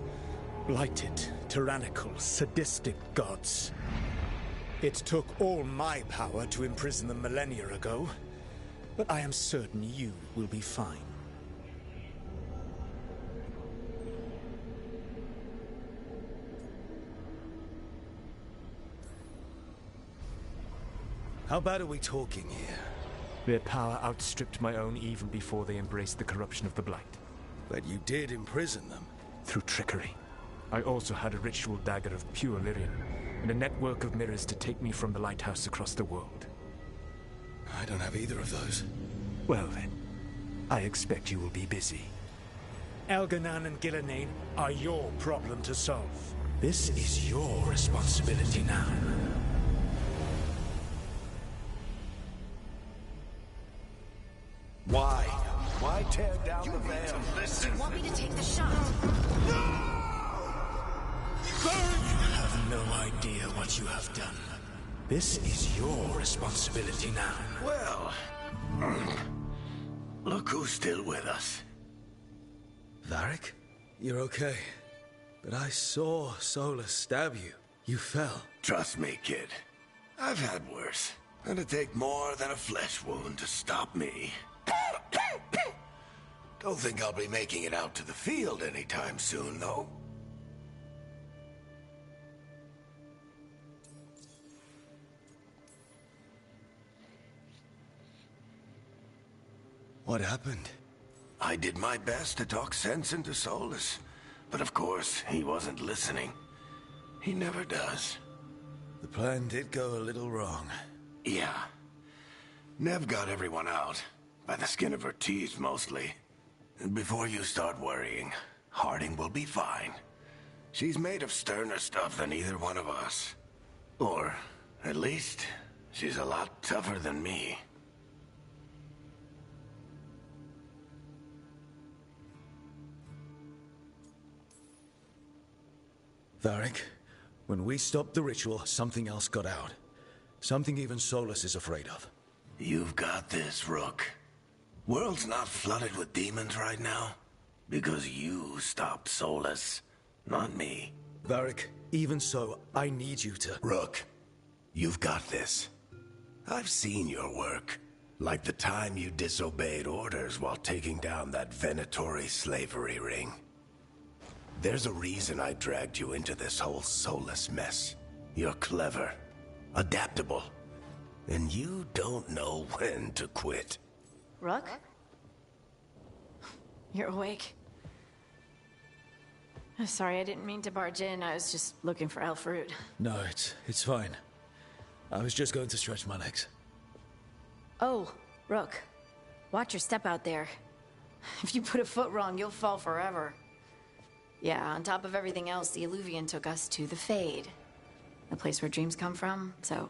Blighted, tyrannical, sadistic gods. It took all my power to imprison them millennia ago, but I am certain you will be fine. How bad are we talking here? Their power outstripped my own even before they embraced the corruption of the Blight. But you did imprison them. Through trickery. I also had a ritual dagger of pure Lyrian, and a network of mirrors to take me from the lighthouse across the world. I don't have either of those. Well then, I expect you will be busy. Elganan and Gillenane are your problem to solve. This is your responsibility now. Why? Why tear down the veil? Do you want me to take the shot? You have no idea what you have done. This is your responsibility now. Well, look who's still with us. Varric? You're okay. But I saw Solus stab you. You fell. Trust me, kid. I've had worse. It'd take more than a flesh wound to stop me. Don't think I'll be making it out to the field anytime soon, though. What happened? I did my best to talk sense into Solus, but of course, he wasn't listening. He never does. The plan did go a little wrong. Yeah. Nev got everyone out. By the skin of her teeth, mostly. And before you start worrying, Harding will be fine. She's made of sterner stuff than either one of us. Or, at least, she's a lot tougher than me. Varric, when we stopped the ritual, something else got out. Something even Solus is afraid of. You've got this, Rook. World's not flooded with demons right now. Because you stopped Solus, not me. Varric, even so, I need you to... Rook, you've got this. I've seen your work. Like the time you disobeyed orders while taking down that Venatori slavery ring. There's a reason I dragged you into this whole Solus mess. You're clever, adaptable. And you don't know when to quit. Rook? You're awake. Sorry, I didn't mean to barge in. I was just looking for Alfred. No, it's fine. I was just going to stretch my legs. Oh, Rook. Watch your step out there. If you put a foot wrong, you'll fall forever. Yeah, on top of everything else, the Illuvian took us to the Fade. The place where dreams come from, so...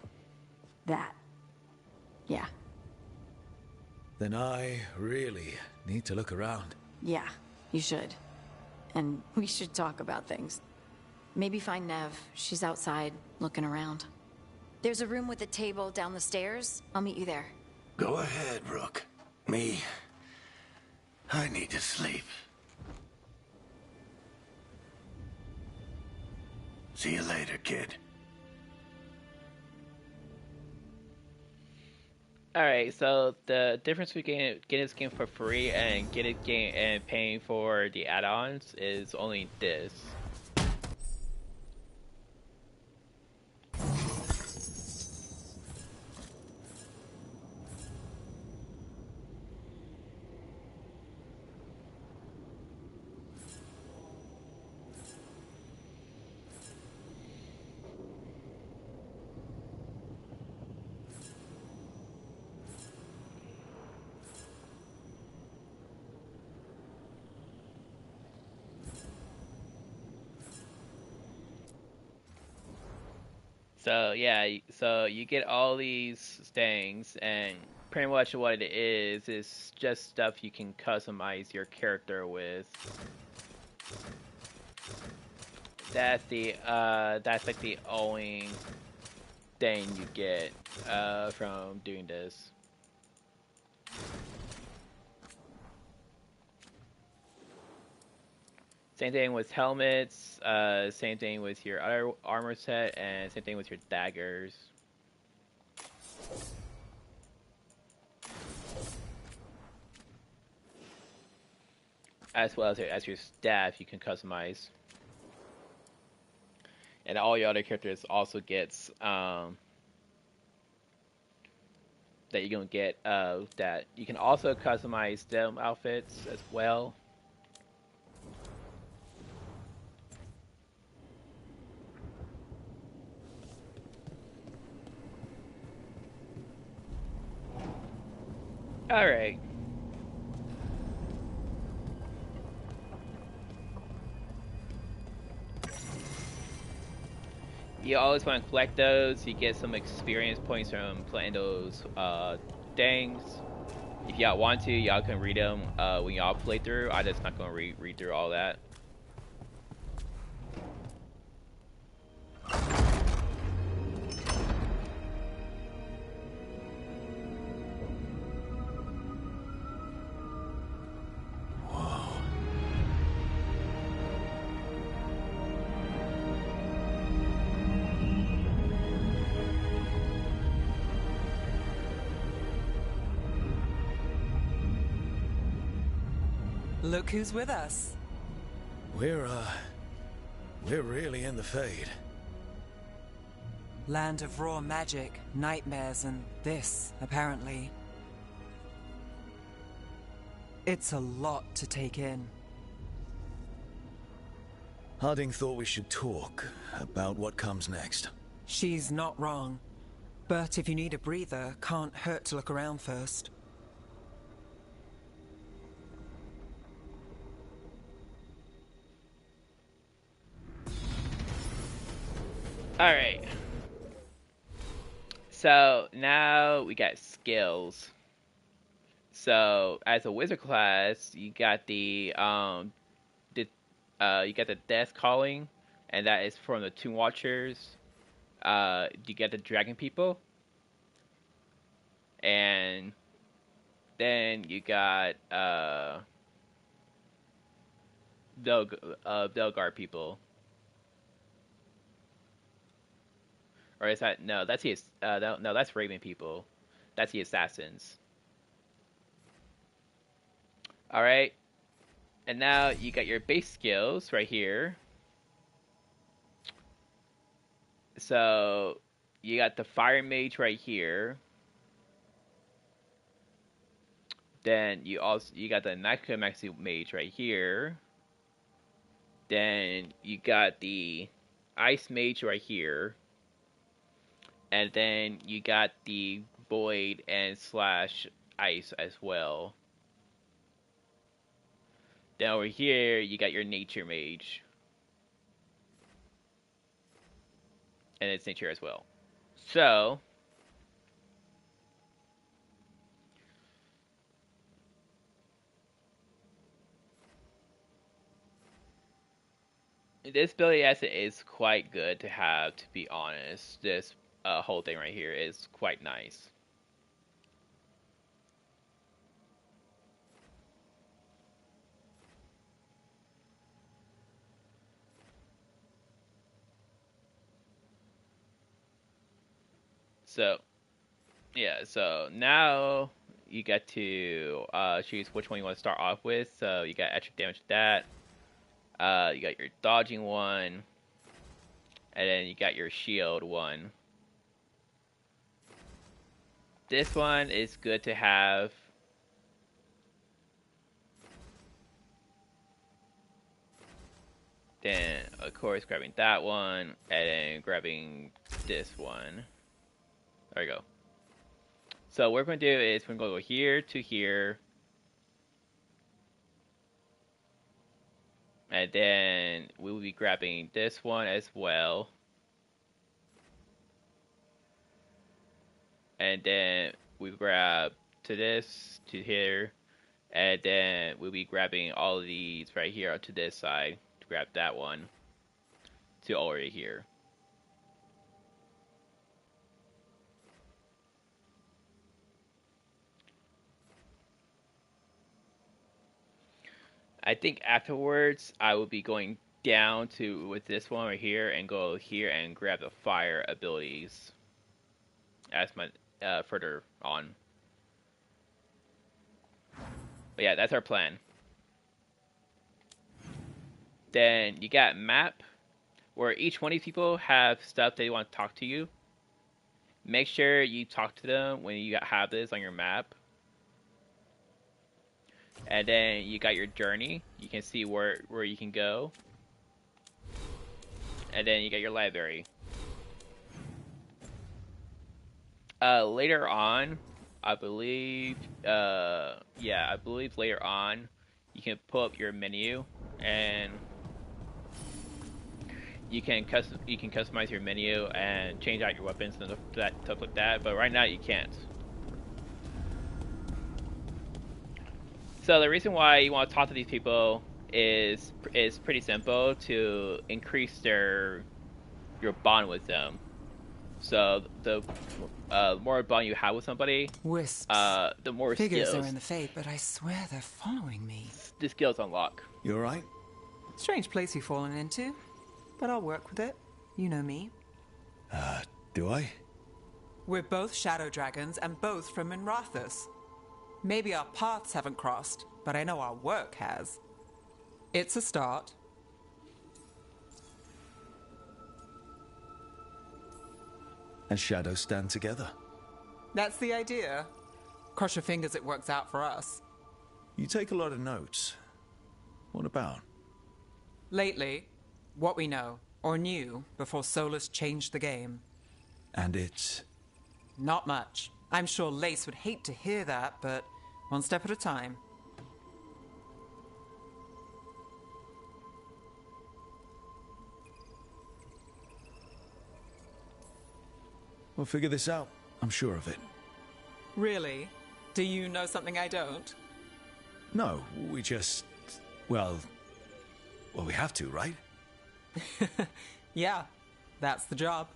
that. Yeah. Then I really need to look around. Yeah, you should. And we should talk about things. Maybe find Nev. She's outside, looking around. There's a room with a table down the stairs. I'll meet you there. Go ahead, Rook. Me, I need to sleep. See you later, kid. Alright, so the difference between getting this game for free and and paying for the add-ons is only this. So yeah, so you get all these things, and pretty much what it is just stuff you can customize your character with. That's like the only thing you get from doing this. Same thing with helmets, same thing with your other armor set, and same thing with your daggers. As well as your staff you can customize. And all your other characters also gets, that you're gonna get, that you can also customize them outfits as well. Alright. You always want to collect those. You get some experience points from playing those things. If y'all want to, y'all can read them when y'all play through. I'm just not going to read through all that. Look who's with us. We're really in the Fade. Land of raw magic, nightmares, and this, apparently. It's a lot to take in. Harding thought we should talk about what comes next. She's not wrong. But if you need a breather, can't hurt to look around first. Alright. So now we got skills. So as a wizard class, you got the death calling, and that is from the Tomb Watchers. You get the dragon people, and then you got Veilguard people. Or is that no? That's the no. That's Raven people. That's the assassins. All right, and now you got your base skills right here. So you got the fire mage right here. Then you got the Necromancy Mage right here. Then you got the Ice Mage right here. And then you got the Void and slash Ice as well. Then over here you got your Nature Mage. And it's nature as well. So this ability asset is quite good to have, to be honest. This whole thing right here is quite nice. So, yeah, so now you get to choose which one you want to start off with. So you got extra damage to that. You got your dodging one. And then you got your shield one. This one is good to have. Then, of course, grabbing that one. And then grabbing this one. There we go. So what we're going to do is we're going to go here to here. And then we will be grabbing this one as well. And then we grab to this, to here. And then we'll be grabbing all of these right here to this side. To grab that one. To already here. I think afterwards I will be going down to with this one right here and go here and grab the fire abilities as my further on. But yeah, that's our plan. Then you got map, where each one of these people have stuff they want to talk to you. Make sure you talk to them when you have this on your map. And then you got your journey. You can see where you can go. And then you got your library. Later on, I believe later on, you can pull up your menu and you can customize your menu and change out your weapons and stuff like that. But right now you can't. So the reason why you want to talk to these people is pretty simple, to increase your bond with them. So the more bond you have with somebody, Wisps. The more Figures skills are in the Fate, but I swear they're following me. the skills unlock. You alright? Strange place you've fallen into, but I'll work with it. You know me. Do I? We're both Shadow Dragons and both from Minrathous. Maybe our paths haven't crossed, but I know our work has. It's a start. And shadows stand together. That's the idea. Cross your fingers it works out for us. You take a lot of notes. What about? Lately, what we know, or knew, before Solus changed the game. And it's... Not much. I'm sure Lace would hate to hear that, but one step at a time. We'll figure this out. I'm sure of it. Really? Do you know something I don't? No, we just... Well, we have to, right? Yeah, that's the job.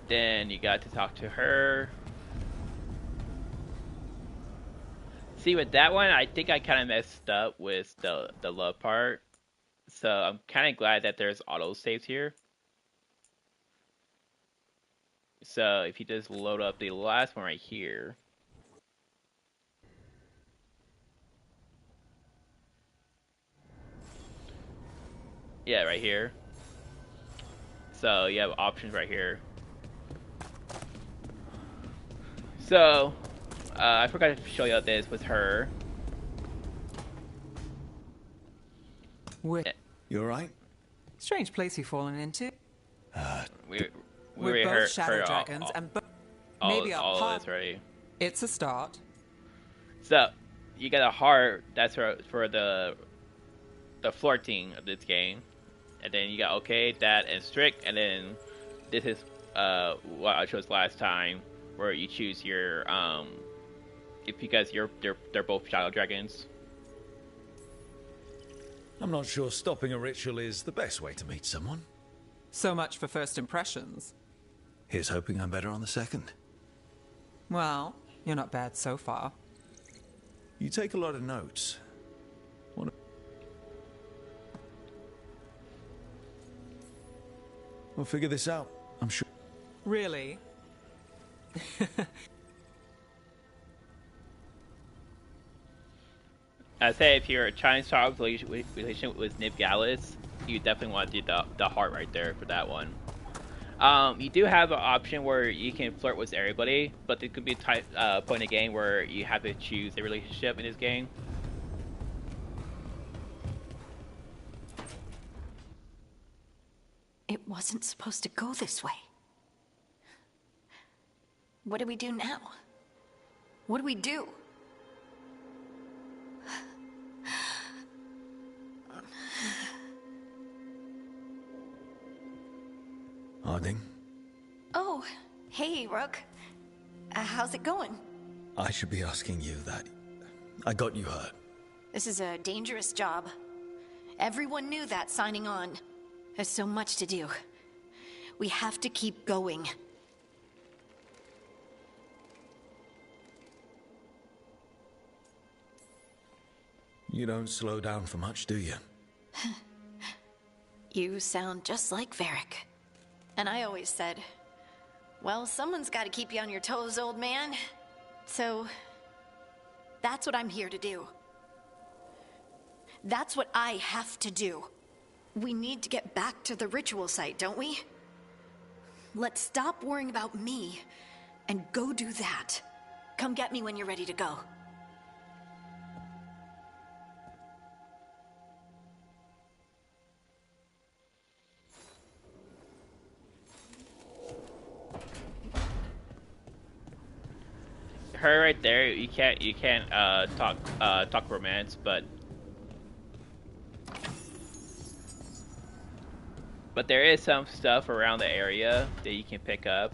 Then you got to talk to her. See, with that one, I think I kind of messed up with the love part. So I'm kind of glad that there's auto saves here. So if you just load up the last one right here. Yeah, right here. So you have options right here. So I forgot to show you this with her. You alright? Strange place you've fallen into. We're both shadow dragons, and maybe all our of this already. It's a start. So you get a heart. That's for the flirting of this game, and then you got okay, that, and strict, and then this is what I chose last time, where you choose your because they're both shadow dragons. I'm not sure stopping a ritual is the best way to meet someone. So much for first impressions. Here's hoping I'm better on the second. Well, you're not bad so far. You take a lot of notes. We'll figure this out, I'm sure. Really? I say if you're trying to start a relationship with Nib Gallus, you definitely want to do the heart right there for that one. You do have an option where you can flirt with everybody, but there could be a point in the game where you have to choose a relationship in this game. It wasn't supposed to go this way. What do we do now? What do we do? Harding? Oh, hey, Rook. How's it going? I should be asking you that. I got you hurt. This is a dangerous job. Everyone knew that signing on. There's so much to do. We have to keep going. You don't slow down for much, do you? You sound just like Varric. And I always said, well, someone's got to keep you on your toes, old man. So, that's what I'm here to do. That's what I have to do. We need to get back to the ritual site, don't we? Let's stop worrying about me and go do that. Come get me when you're ready to go. Her right there, you can't talk romance, but there is some stuff around the area that you can pick up.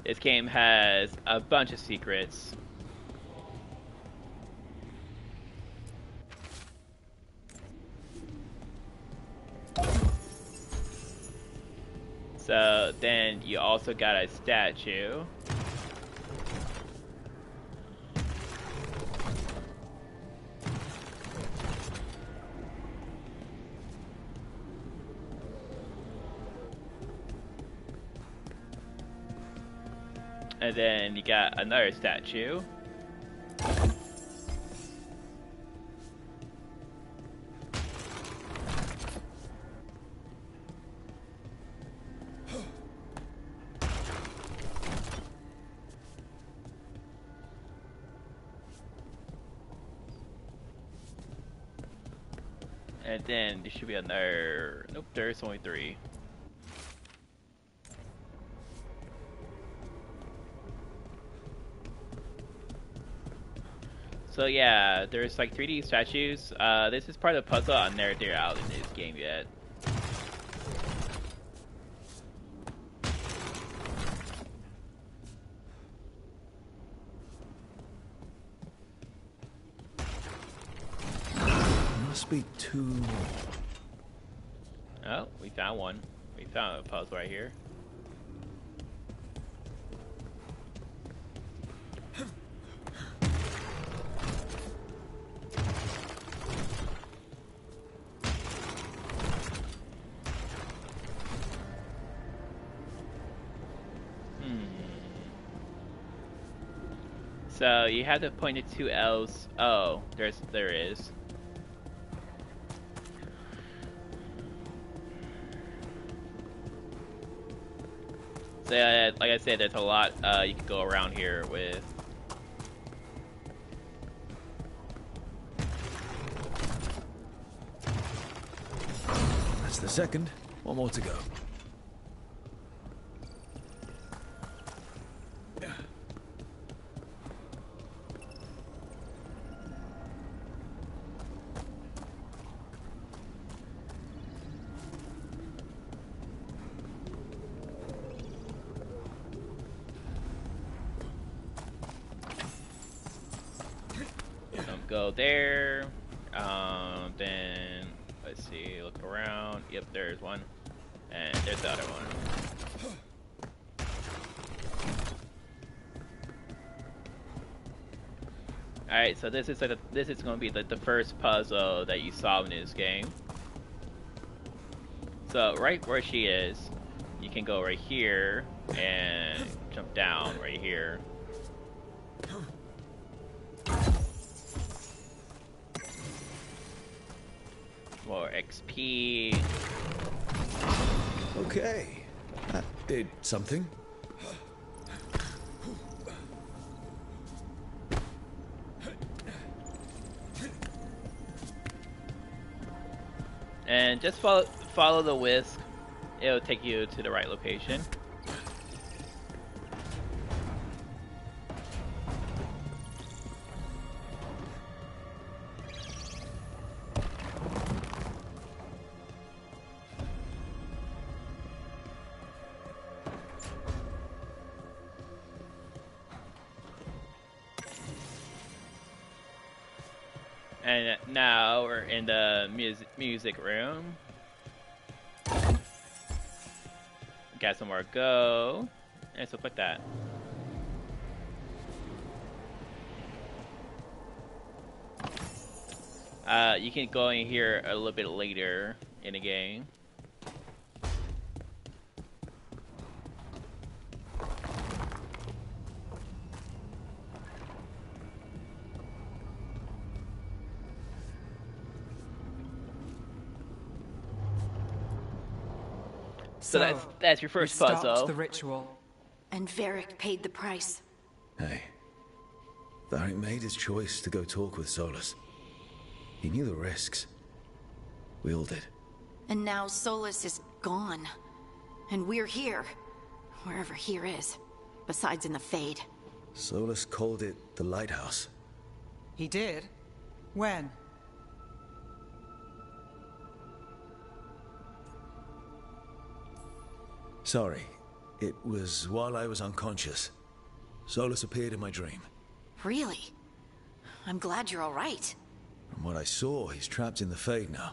This game has a bunch of secrets. So then you also got a statue. And then you got another statue. And then there should be another... Nope, there's only 3. So yeah, there's like 3D statues. This is part of the puzzle. I've never figured out in this game yet. Must be 2 more. Oh, we found one. We found a puzzle right here. So you have to point it to elves. Oh, there is. So yeah, like I said, there's a lot you can go around here with. That's the second. One more to go. Don't go there. Then let's see. Look around. Yep, there's one, and there's the other one. All right, so this is going to be the first puzzle that you solve in this game. So right where she is, you can go right here and jump down right here. More XP. Okay. That did something. And just follow the whisk. It'll take you to the right location. And now we're in the music room. Got some more go. And so click that. You can go in here a little bit later in the game. So that's your first we puzzle. Stopped the ritual. And Varric paid the price. Hey. Varric made his choice to go talk with Solus. He knew the risks. We all did. And now Solus is gone. And we're here. Wherever here is. Besides in the Fade. Solus called it the Lighthouse. He did? When? Sorry. It was while I was unconscious. Solus appeared in my dream. Really? I'm glad you're alright. From what I saw, he's trapped in the Fade now.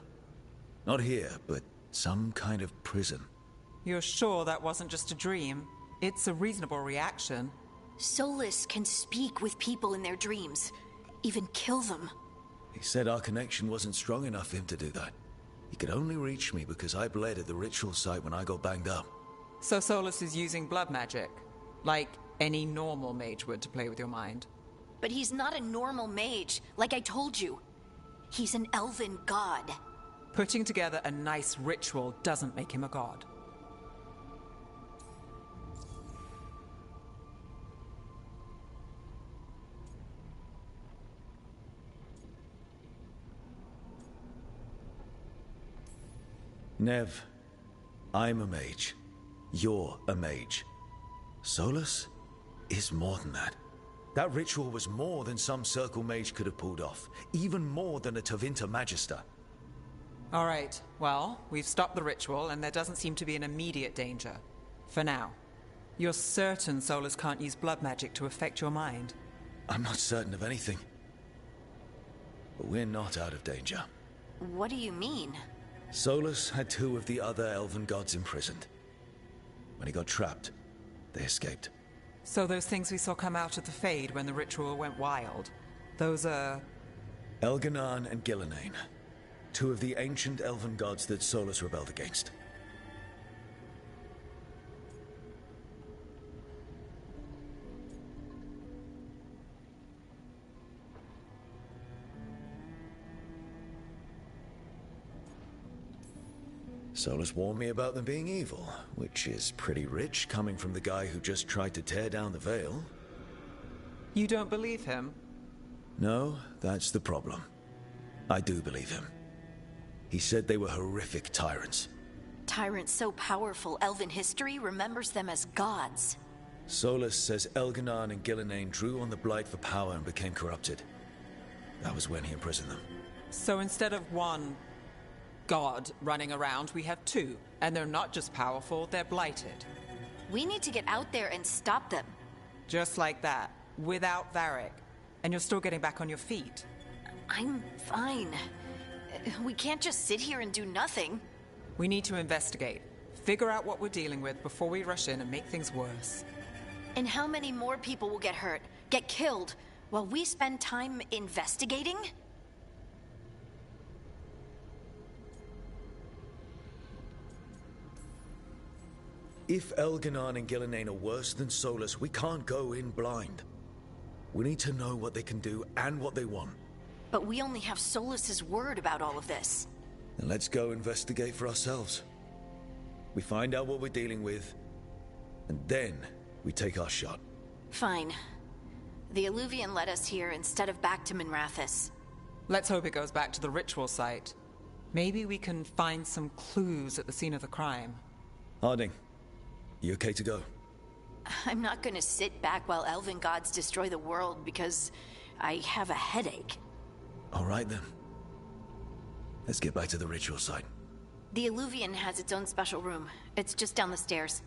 Not here, but some kind of prison. You're sure that wasn't just a dream? It's a reasonable reaction. Solus can speak with people in their dreams. Even kill them. He said our connection wasn't strong enough for him to do that. He could only reach me because I bled at the ritual site when I got banged up. So Solus is using blood magic? Like any normal mage would to play with your mind? But he's not a normal mage, like I told you. He's an elven god. Putting together a nice ritual doesn't make him a god. Nev, I'm a mage. You're a mage. Solus is more than that. That ritual was more than some circle mage could have pulled off. Even more than a Tevinter Magister. All right, well, we've stopped the ritual and there doesn't seem to be an immediate danger. For now. You're certain Solus can't use blood magic to affect your mind? I'm not certain of anything. But we're not out of danger. What do you mean? Solus had 2 of the other elven gods imprisoned. When he got trapped, they escaped. So those things we saw come out of the Fade when the ritual went wild, those are... Elganan and Gillenane. 2 of the ancient elven gods that Solus rebelled against. Solus warned me about them being evil, which is pretty rich coming from the guy who just tried to tear down the veil. You don't believe him? No, that's the problem. I do believe him. He said they were horrific tyrants. Tyrants so powerful, elven history remembers them as gods. Solus says Elganon and Gillenane drew on the Blight for power and became corrupted. That was when he imprisoned them. So instead of one god running around, we have two. And they're not just powerful, they're blighted. We need to get out there and stop them. Just like that, without Varric. And you're still getting back on your feet. I'm fine. We can't just sit here and do nothing. We need to investigate. Figure out what we're dealing with before we rush in and make things worse. And how many more people will get hurt, get killed, while we spend time investigating? If Elganon and Gillenane are worse than Solus, we can't go in blind. We need to know what they can do and what they want. But we only have Solus's word about all of this. Then let's go investigate for ourselves. We find out what we're dealing with, and then we take our shot. Fine. The Illuvian led us here instead of back to Minrathous. Let's hope it goes back to the ritual site. Maybe we can find some clues at the scene of the crime. Harding, you okay to go? I'm not gonna sit back while elven gods destroy the world because I have a headache. All right then. Let's get back to the ritual site. The Illuvian has its own special room. It's just down the stairs.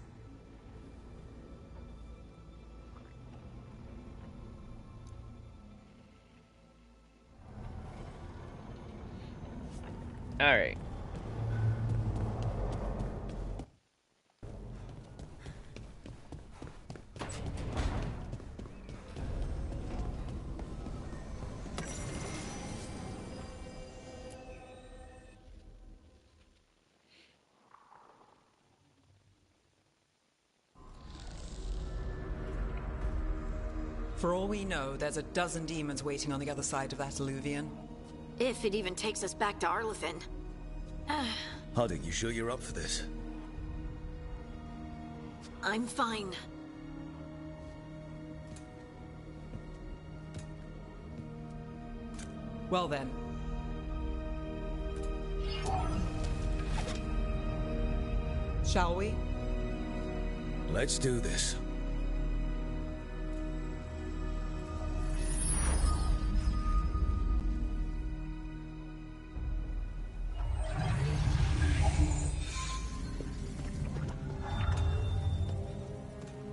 Alright. For all we know, there's a dozen demons waiting on the other side of that Illuvian. If it even takes us back to Arlathan. Harding, you sure you're up for this? I'm fine. Well then. Shall we? Let's do this.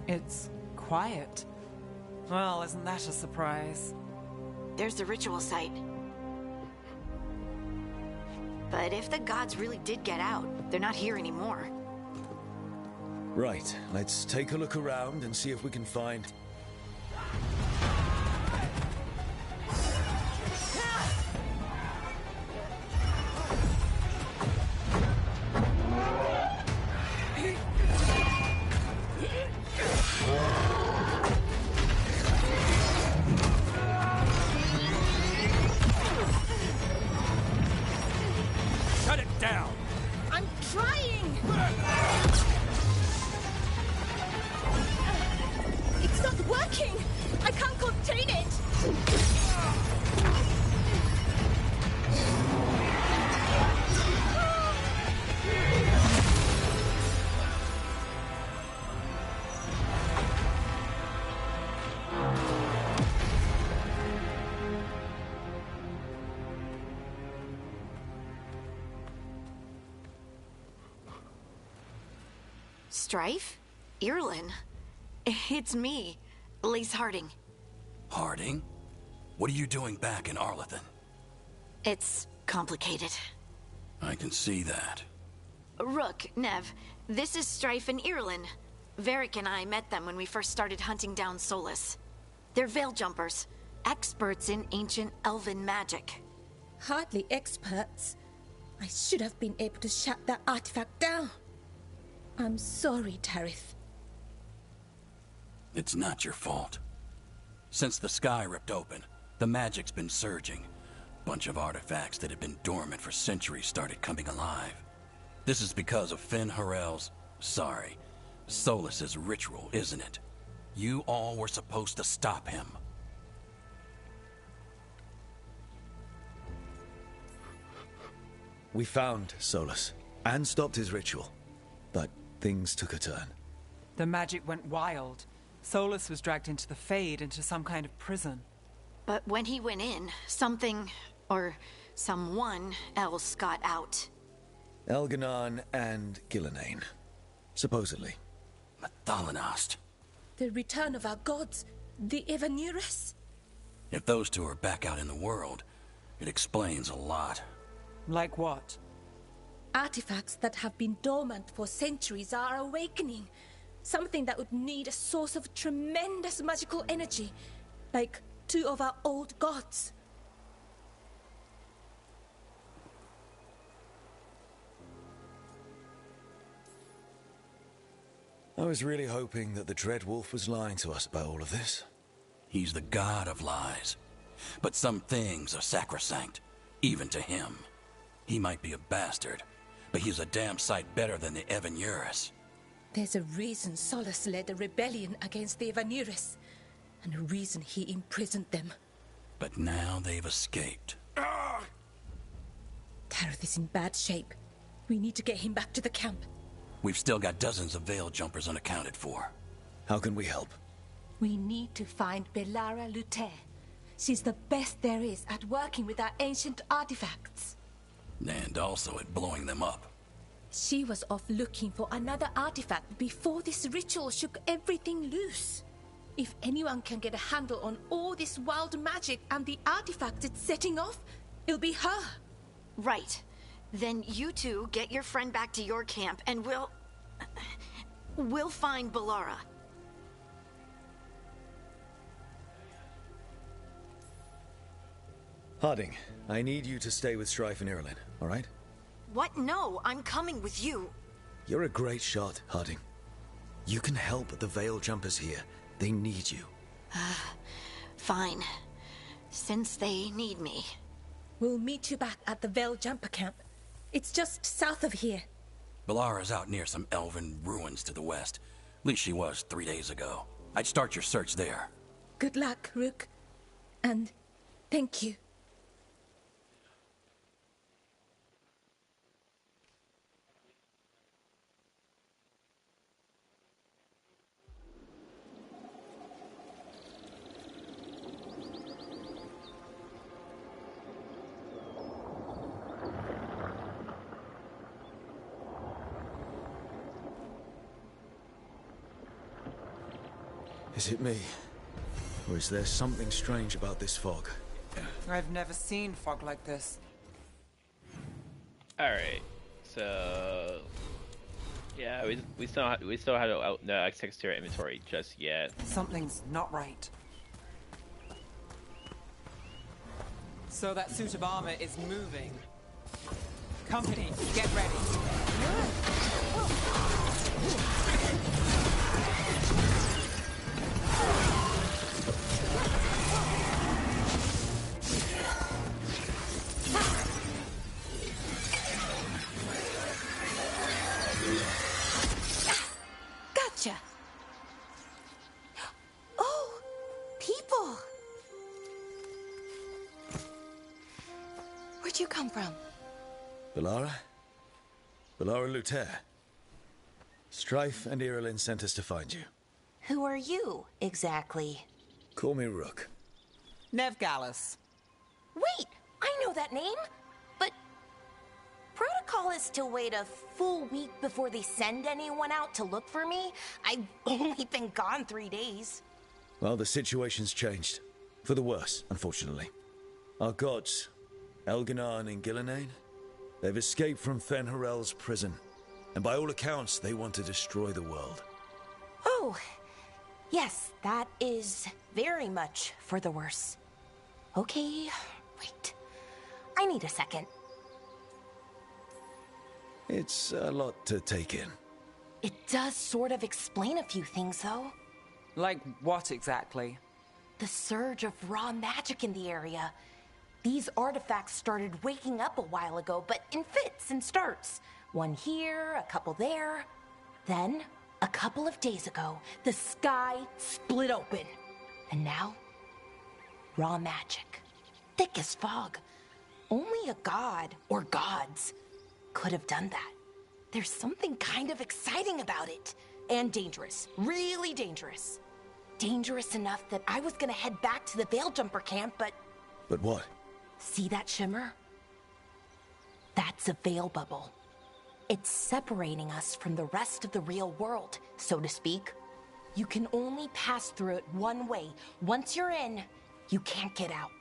It's quiet. Well, isn't that a surprise? There's the ritual site. But if the gods really did get out, they're not here anymore. Right, let's take a look around and see if we can find... Shut it down! I'm trying! It's not working! I can't contain it! Strife? Irlin? It's me, Lace Harding. Harding? What are you doing back in Arlathan? It's complicated. I can see that. Rook, Nev, this is Strife and Irlin. Varric and I met them when we first started hunting down Solus. They're veil jumpers, experts in ancient elven magic. Hardly experts. I should have been able to shut that artifact down. I'm sorry, Tarith. It's not your fault. Since the sky ripped open, the magic's been surging. Bunch of artifacts that had been dormant for centuries started coming alive. This is because of Finn Harel's... sorry, Solus's ritual, isn't it? You all were supposed to stop him. We found Solus, and stopped his ritual. But things took a turn. The magic went wild. Solus was dragged into the Fade, into some kind of prison. But when he went in, something, or someone else got out. Elganon and Gillenane. Supposedly. Mathalanost. The return of our gods, the Evanurus. If those two are back out in the world, it explains a lot. Like what? Artifacts that have been dormant for centuries are awakening. Something that would need a source of tremendous magical energy, like two of our old gods. I was really hoping that the Dread Wolf was lying to us about all of this. He's the god of lies. But some things are sacrosanct, even to him. He might be a bastard, but he's a damn sight better than the Evanurus. There's a reason Solus led a rebellion against the Evanurus, and a reason he imprisoned them. But now they've escaped. Tareth is in bad shape. We need to get him back to the camp. We've still got dozens of Veil Jumpers unaccounted for. How can we help? We need to find Belara Luther. She's the best there is at working with our ancient artifacts. And also at blowing them up. She was off looking for another artifact before this ritual shook everything loose. If anyone can get a handle on all this wild magic and the artifacts it's setting off, it'll be her. Right. Then you two get your friend back to your camp and we'll find Belara. Harding, I need you to stay with Strife and Irulan, all right? What? No, I'm coming with you. You're a great shot, Harding. You can help the Veil Jumpers here. They need you. Fine. Since they need me. We'll meet you back at the Veil Jumper camp. It's just south of here. Belara's out near some elven ruins to the west. At least she was 3 days ago. I'd start your search there. Good luck, Rook. And thank you. Is it me? Or is there something strange about this fog? I've never seen fog like this. Alright, so... yeah, we still had no access to our inventory just yet. Something's not right. So that suit of armor is moving. Company, get ready. Gotcha. Oh, people. Where'd you come from? Belara? Belara Luther. Strife and Irulan sent us to find you. Who are you, exactly? Call me Rook. Nev Gallus. Wait, I know that name. But protocol is to wait a full week before they send anyone out to look for me. I've only been gone 3 days. Well, the situation's changed. For the worse, unfortunately. Our gods, Elganon and Gillenane, they've escaped from Fen'Harel's prison. And by all accounts, they want to destroy the world. Oh, yes, that is very much for the worse. Okay, wait. I need a second. It's a lot to take in. It does sort of explain a few things, though. Like what exactly? The surge of raw magic in the area. These artifacts started waking up a while ago, but in fits and starts. One here, a couple there. Then, a couple of days ago, the sky split open. And now, raw magic. Thick as fog. Only a god, or gods, could have done that. There's something kind of exciting about it. And dangerous. Really dangerous. Dangerous enough that I was gonna head back to the Veilgjumper camp, but... But what? See that shimmer? That's a veil bubble. It's separating us from the rest of the real world, so to speak. You can only pass through it one way. Once you're in, you can't get out.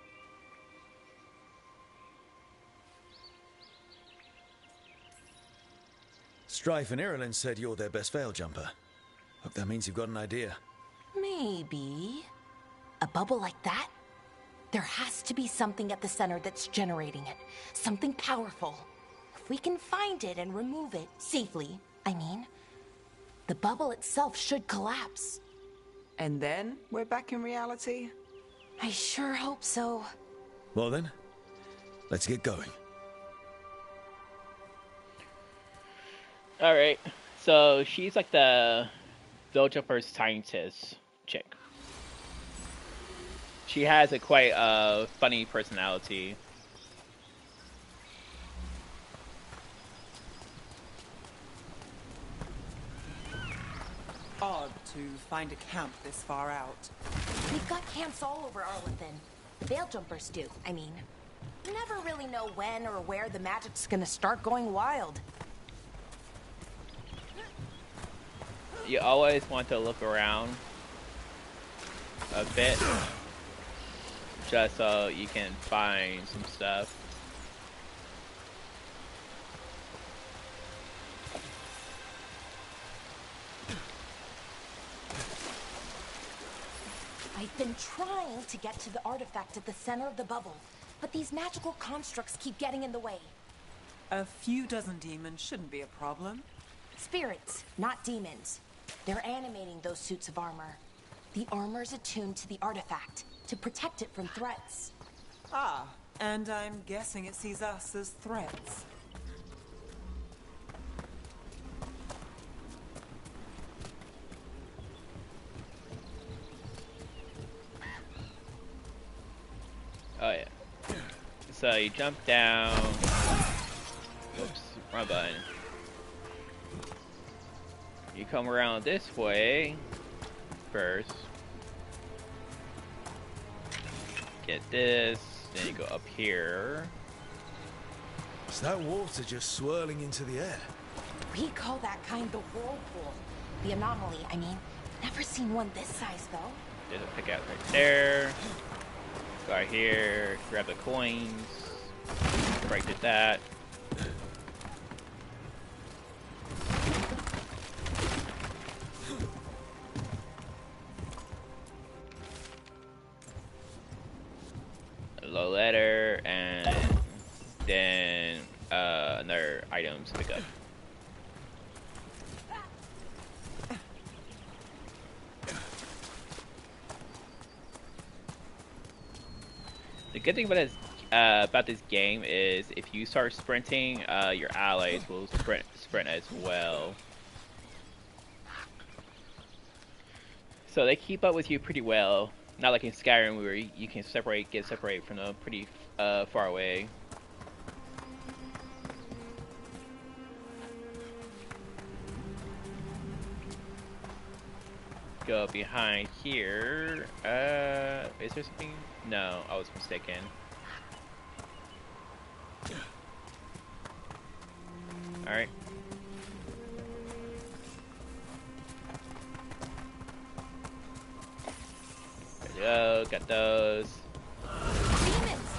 Strife and Irulan said you're their best veil jumper. Hope that means you've got an idea. Maybe. A bubble like that? There has to be something at the center that's generating it. Something powerful. If we can find it and remove it, safely, I mean, the bubble itself should collapse. And then we're back in reality? I sure hope so. Well then, let's get going. Alright, so she's like the Veilgjumper scientist chick. She has a quite funny personality. Odd to find a camp this far out. We've got camps all over Arlington. Veiljumpers do, I mean. You never really know when or where the magic's gonna start going wild. You always want to look around a bit, just so you can find some stuff. I've been trying to get to the artifact at the center of the bubble, but these magical constructs keep getting in the way. A few dozen demons shouldn't be a problem. Spirits, not demons. They're animating those suits of armor. The armor's attuned to the artifact, to protect it from threats. Ah, and I'm guessing it sees us as threats. Oh yeah. So you jump down. Oops, wrong button. You come around this way first. Get this, then you go up here. Is that water just swirling into the air? We call that kind the whirlpool. The anomaly, I mean. Never seen one this size, though. There's a pickaxe right there. Go out here, grab the coins. Right, did that. Low letter, and then another item to pick up. The good thing about this game is if you start sprinting, your allies will sprint as well. So they keep up with you pretty well. Not like in Skyrim where you can get separated from them pretty far away. Go behind here. Is there something? No, I was mistaken. Alright. There we go, got those. Demons!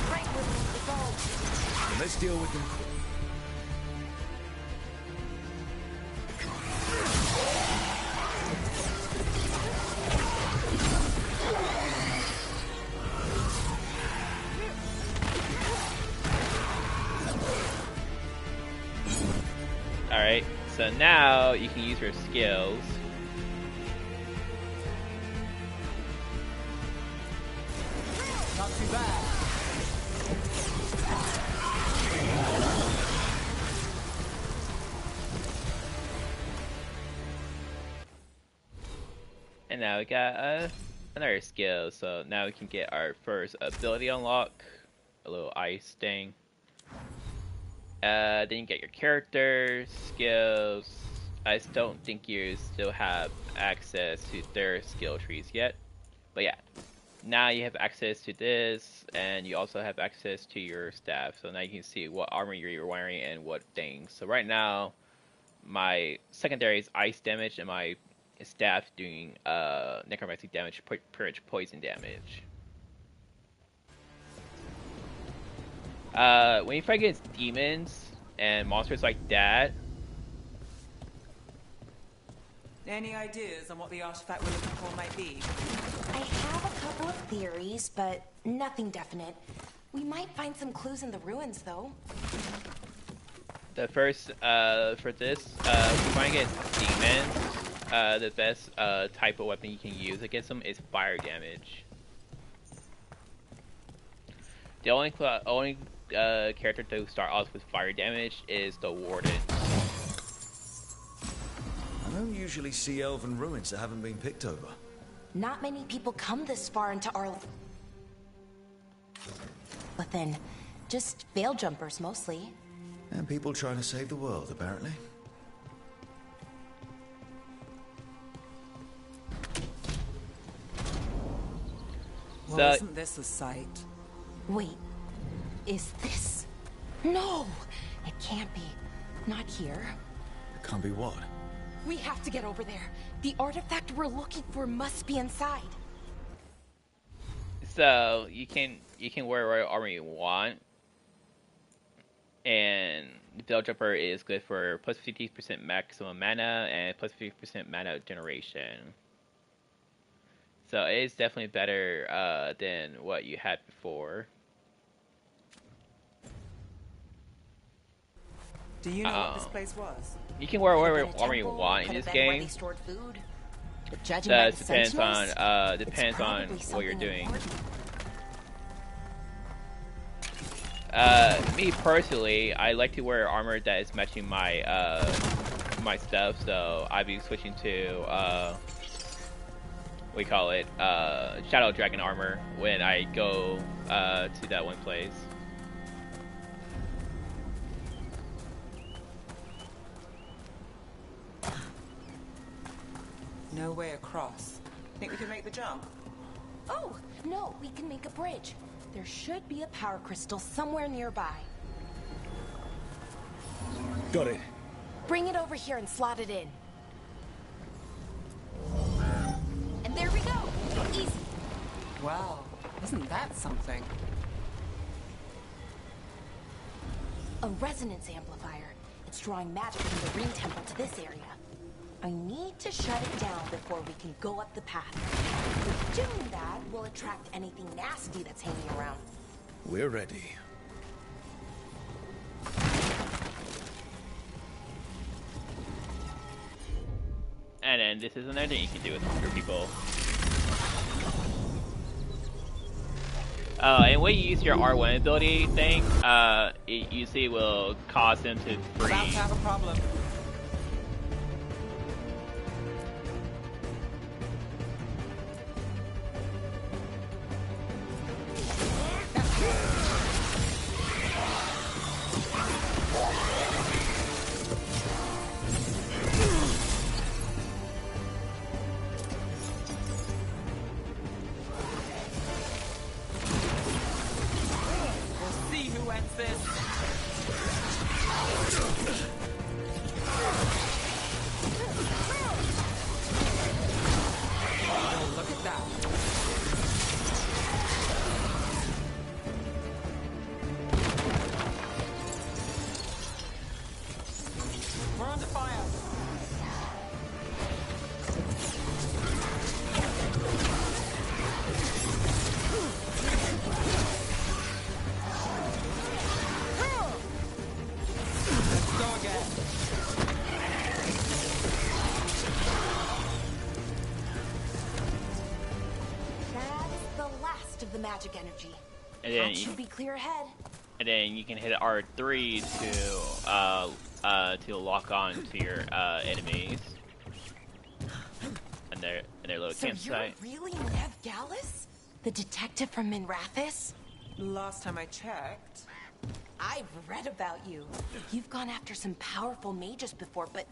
Right, it's all... Let's deal with them. Alright, so now you can use your skills. Not too bad. now we got another skill. So now we can get our first ability unlock, a little ice thing. Then you get your characters, skills. I don't think you still have access to their skill trees yet. But yeah, now you have access to this, and you also have access to your staff. So now you can see what armor you're wearing and what things. So right now, my secondary is ice damage, and my staff doing necromancy damage, pretty much poison damage. When you fight against demons and monsters like that. Any ideas on what the artifact we're looking for might be? I have a couple of theories, but nothing definite. We might find some clues in the ruins, though. The first, for this, if you fight against demons, the best type of weapon you can use against them is fire damage. The only character to start off with fire damage is the Warden. I don't usually see elven ruins that haven't been picked over. Not many people come this far into our... But then, just veil jumpers mostly. And people trying to save the world, apparently. Well, isn't this a sight? Wait, is this? No, it can't be. Not here. It can't be what? We have to get over there. The artifact we're looking for must be inside. So you can wear whatever armor you want, and the Veil Jumper is good for plus 50% maximum mana and plus 50% mana generation. So it is definitely better than what you had before. Do you know what this place was? You can wear whatever armor you want in this game. That depends on what you're doing. Me personally, I like to wear armor that is matching my my stuff. So I'll be switching to we call it Shadow Dragon armor when I go to that one place. No way across. Think we can make the jump? Oh, no, we can make a bridge. There should be a power crystal somewhere nearby. Got it. Bring it over here and slot it in. And there we go. Easy. Wow, isn't that something? A resonance amplifier. It's drawing magic from the Ring Temple to this area. I need to shut it down before we can go up the path. If doing that will attract anything nasty that's hanging around. We're ready. And then this is another thing you can do with other people. And when you use your R1 ability thing, it usually will cause them to freeze. About to have a problem. Magic energy. And then that should be clear ahead. And then you can hit R3 to lock on to your enemies. And in their little So campsite. you're really Nev Gallus? The detective from Minrathis? Last time I checked. I've read about you. You've gone after some powerful mages before, but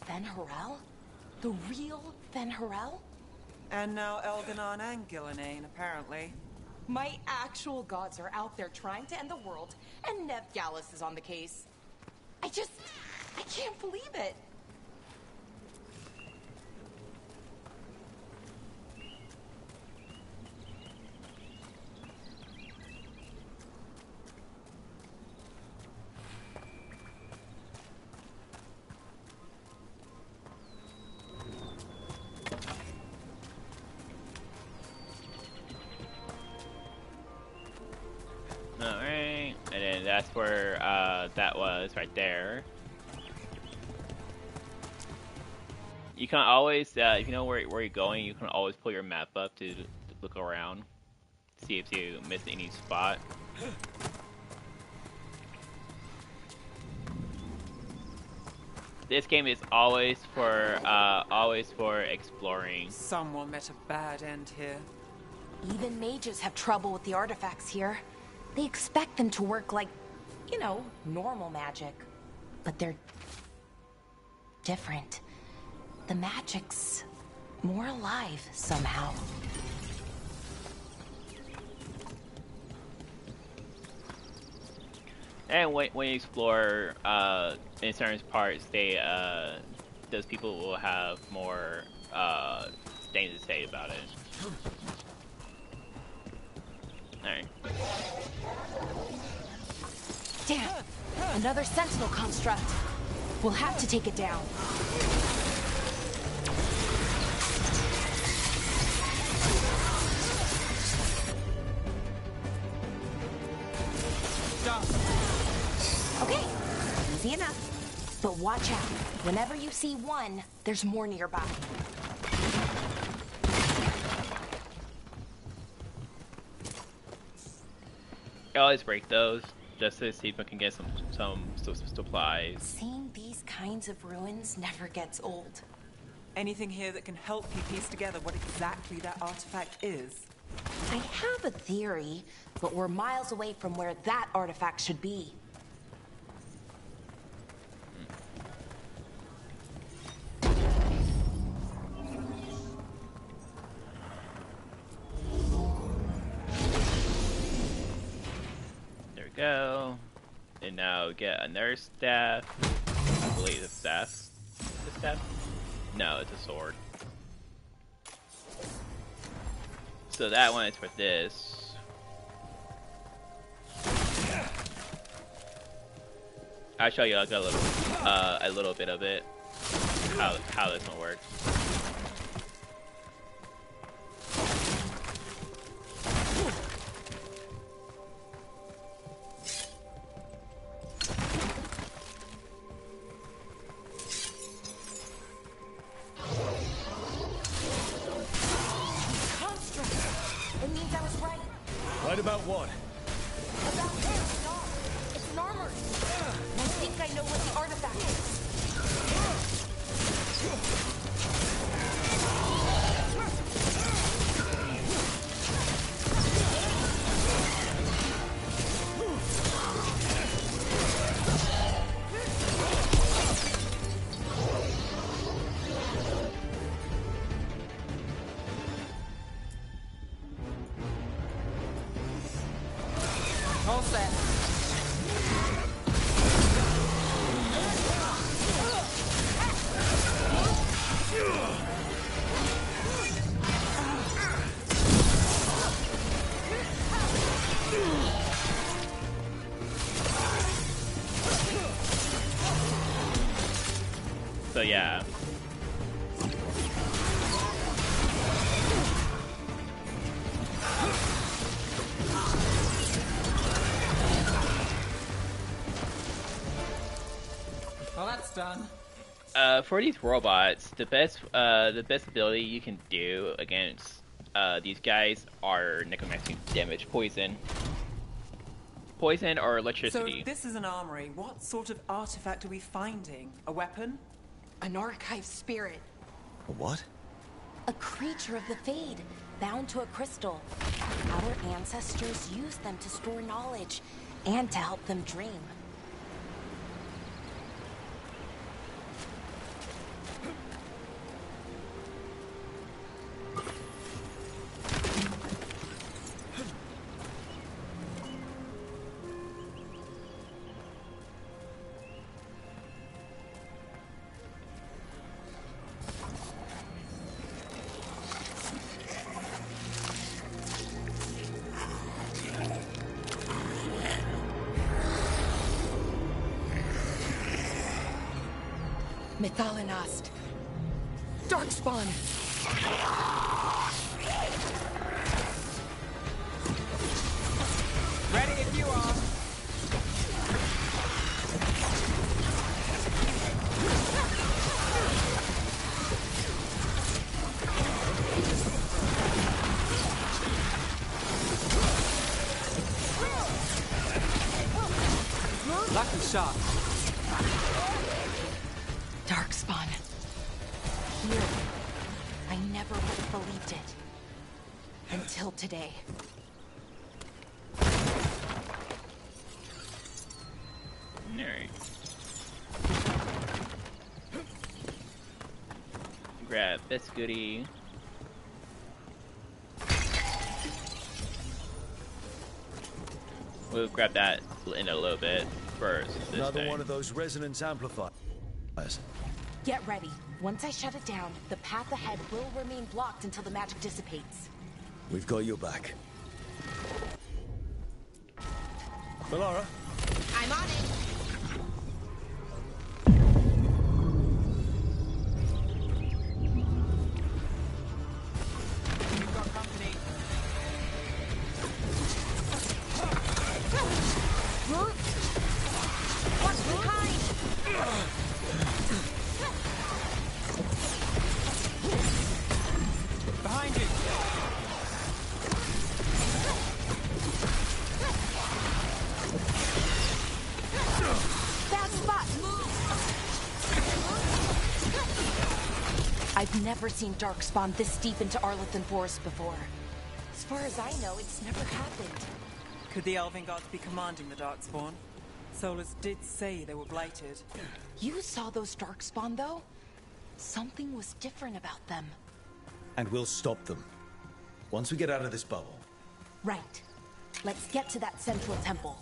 Fen Harel? The real Fen Harel? And now Elganon and Gillenane, apparently. My actual gods are out there trying to end the world, and Nev Gallus is on the case. I can't believe it. Alright, and then that's where that was right there. You can always, if you know where you're going, you can always pull your map up to look around, see if you miss any spot. This game is always for exploring. Someone met a bad end here. Even mages have trouble with the artifacts here. They expect them to work like, you know, normal magic. But they're different. The magic's more alive somehow. And when you explore in certain parts, those people will have more things to say about it. Alright. Damn! Another sentinel construct. We'll have to take it down. Okay, easy enough. But watch out. Whenever you see one, there's more nearby. I always break those just to see if I can get some supplies. Seeing these kinds of ruins never gets old. Anything here that can help you piece together what exactly that artifact is? I have a theory, but we're miles away from where that artifact should be. There we go. And now get another staff. I believe it's staff. The staff? No, it's a sword. So that one is for this. I'll show you like a little bit of it. How this one works. It means I was right. Right about what? About this dog. It's an armor. I think I know what the artifact is. All set. So yeah. Well, that's done. For these robots, the best ability you can do against these guys are necromancy damage, poison or So electricity. this is an armory. What sort of artifact are we finding? A weapon? An archive spirit. A what? A creature of the Fade, bound to a crystal. Our ancestors used them to store knowledge and to help them dream. Methalinast. Darkspawn. Ready if you are. Lucky shot. Darkspawn. Here. I never would have believed it. Until today. Alright. Grab this goodie. We'll grab that in a little bit first. Another one of those resonance amplifiers. Get ready. Once I shut it down, the path ahead will remain blocked until the magic dissipates. We've got your back. Valara? I'm on it. You've got company. What's behind? Behind you. Bad spot. I've never seen Darkspawn this deep into Arlethan Forest before. As far as I know, it's never happened. Could the Elven gods be commanding the Darkspawn? Solus did say they were blighted. You saw those Darkspawn, though? Something was different about them. And we'll stop them. Once we get out of this bubble. Right. Let's get to that central temple.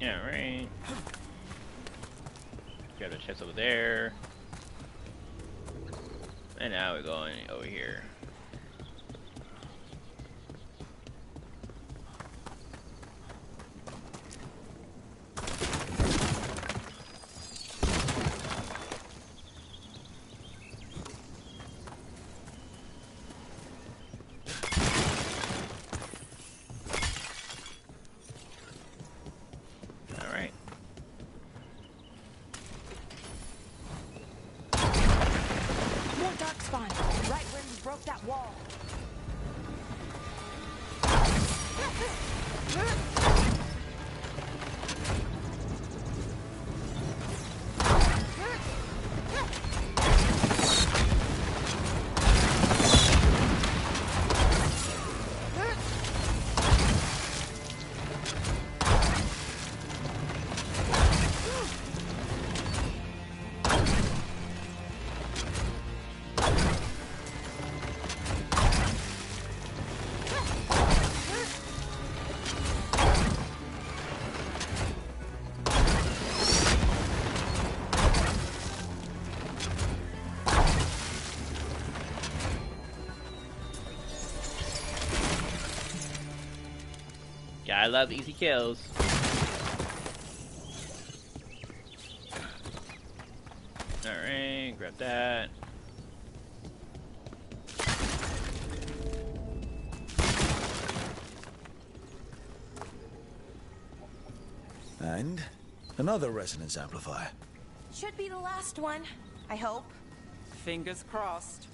Yeah, right. Grab the chest over there. And now we're going over here. Alright. More Darkspawn, right where you broke that wall. Yeah, I love easy kills. Alright, grab that. And another resonance amplifier. Should be the last one, I hope. Fingers crossed.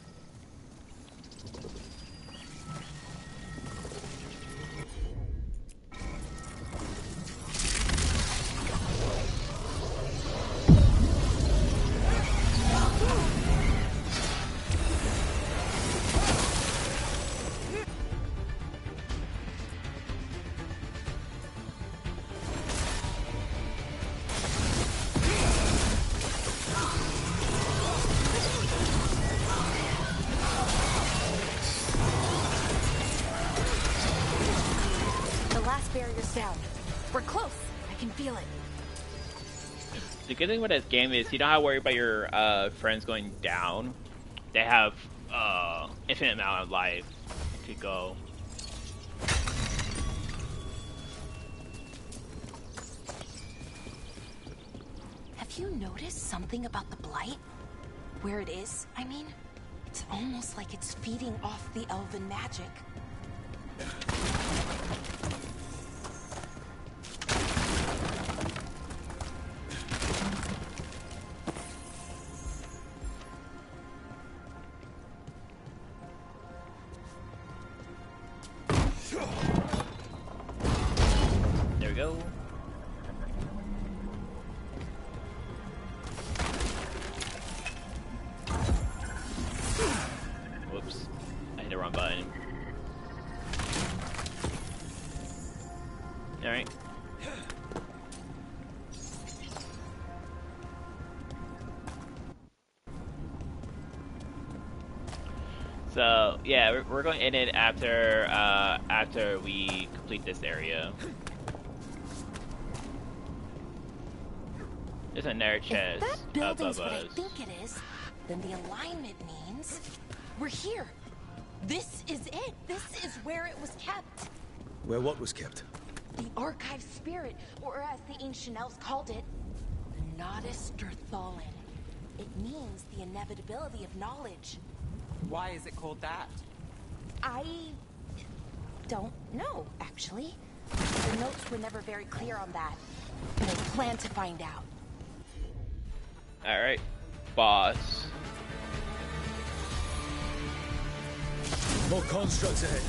barrier's down. We're close. I can feel it. The good thing with this game is you don't have to worry about your friends going down. They have infinite amount of life to go. Have you noticed something about the blight? Where it is, I mean? It's almost like it's feeding off the elven magic. There we go. Whoops. I hit the wrong button. Alright. So yeah, we're going to end it after after we complete this area. There's another chest If that building's above what I us. think it is, then the alignment means we're here. This is it. This is where it was kept. Where what was kept? The archive spirit, or as the ancient elves called it, the Nodus Thallen. It means the inevitability of knowledge. Why is it called that? I don't know, actually. The notes were never very clear on that, but I plan to find out. Alright, boss. More constructs ahead.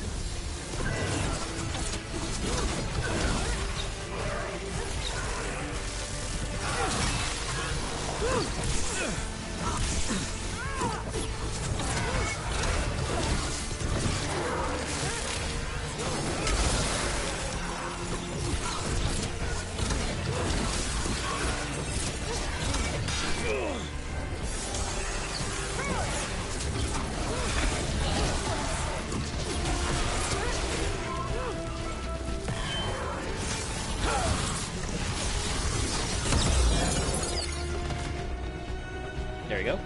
There we go.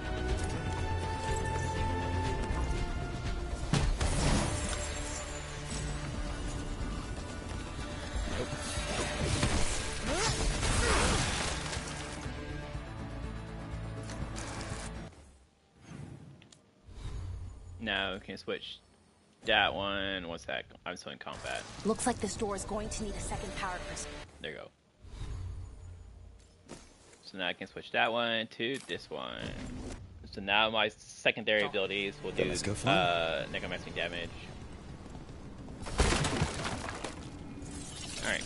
Now we can switch that one. What's that? I'm still in combat. Looks like this door is going to need a second power crystal. There you go. So now I can switch that one to this one. So now my secondary abilities will do necromancy damage. Alright.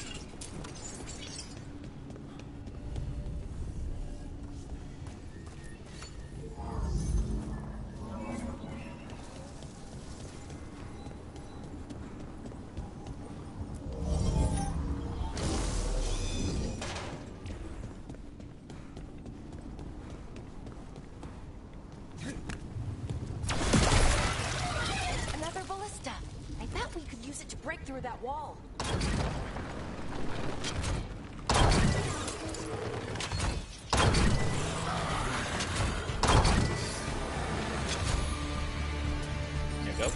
Another ballista. I bet we could use it to break through that wall. There we go.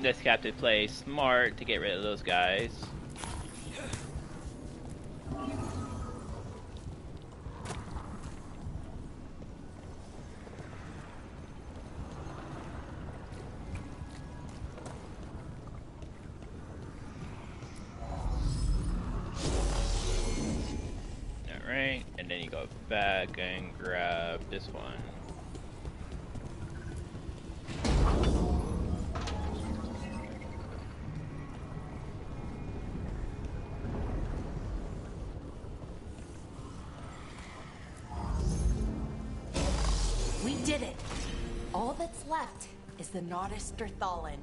This captain plays smart to get rid of those guys. Alright, and then you go back and grab this one. We did it. All that's left is the Nodus Thallen.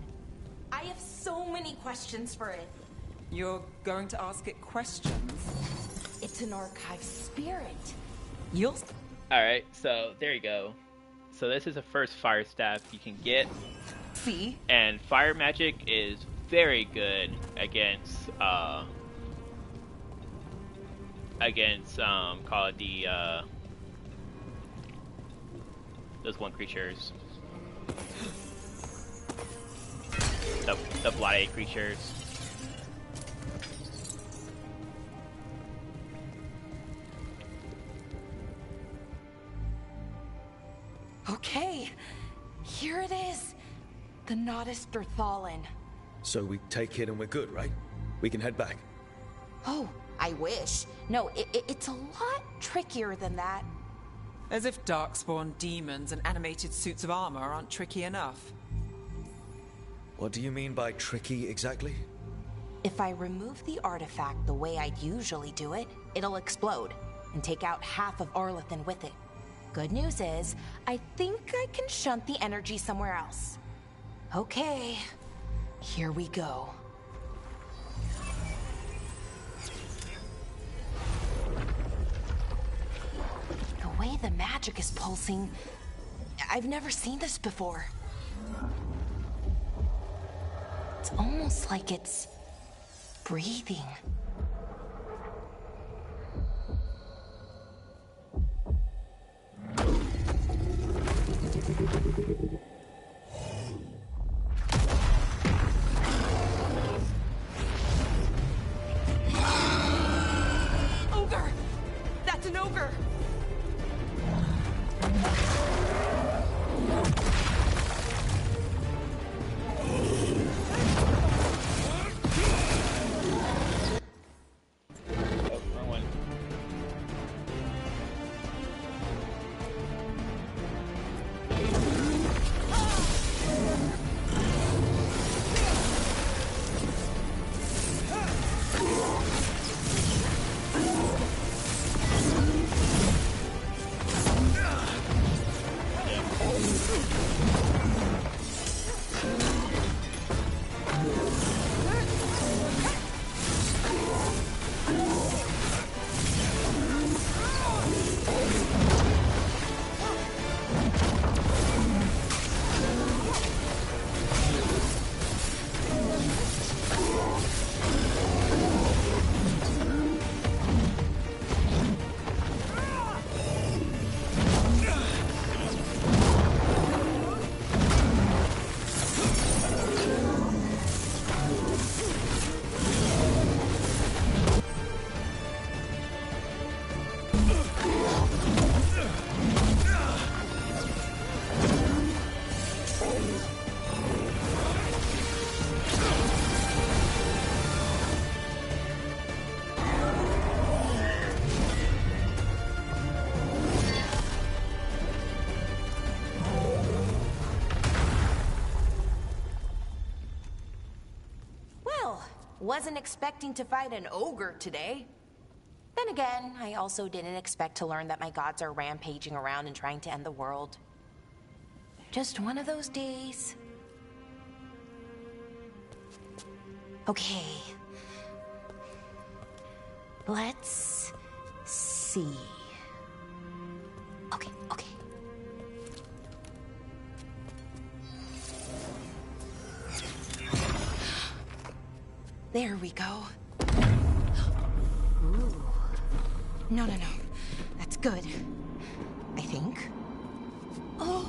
I have so many questions for it. You're going to ask it questions? It's an archive spirit. You'll... Alright, so there you go. So this is the first fire staff you can get. See? And fire magic is very good against call it those one creatures. The bloody creatures. Okay, here it is. The Nodus Derthalin. So we take it and we're good, right? We can head back. Oh, I wish. No, it's a lot trickier than that. As if darkspawn demons and animated suits of armor aren't tricky enough. What do you mean by tricky exactly? If I remove the artifact the way I'd usually do it, it'll explode and take out half of Arlathan with it. Good news is, I think I can shunt the energy somewhere else. Okay, here we go. The way the magic is pulsing, I've never seen this before. It's almost like it's breathing. Ogre! That's an ogre! Wasn't expecting to fight an ogre today. Then again, I also didn't expect to learn that my gods are rampaging around and trying to end the world. Just one of those days. Okay. Let's see. Okay. There we go. Ooh. No. That's good. I think. Oh.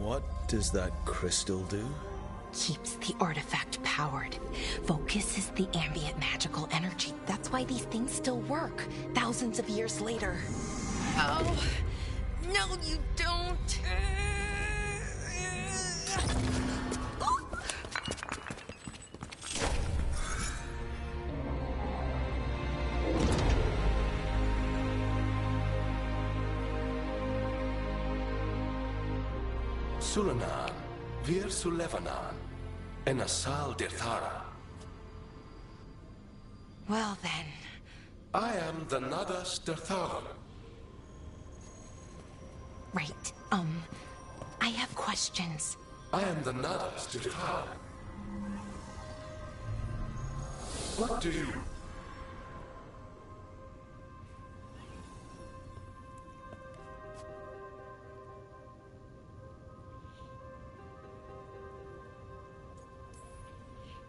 What does that crystal do? Keeps the artifact powered. Focuses the ambient magical energy. That's why these things still work, thousands of years later. Oh. No, you don't. Sulanan, Vir Sulevanan, and Asal Dirthara. Well then. I am the Nadas Dirthalan. Right, I have questions. I am the Nadas Dirthalan. What do you...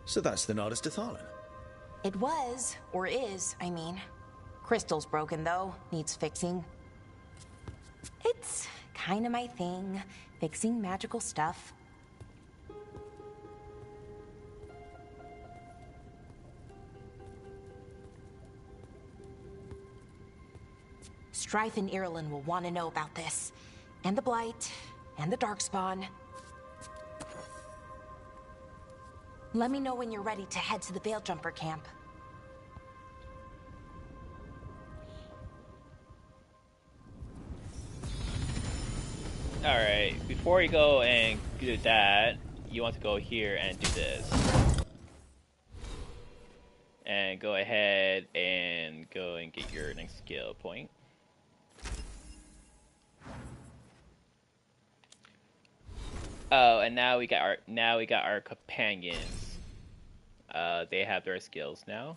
So that's the Nardus Dathalan. It was, or is, I mean. Crystal's broken, though. Needs fixing. It's kind of my thing, fixing magical stuff. Strife and Irulan will want to know about this. And the Blight, and the Darkspawn. Let me know when you're ready to head to the Veil-Jumper camp. Alright, before you go and do that, you want to go here and do this. And go ahead and go and get your next skill point. Oh, and now we got our companions. They have their skills now.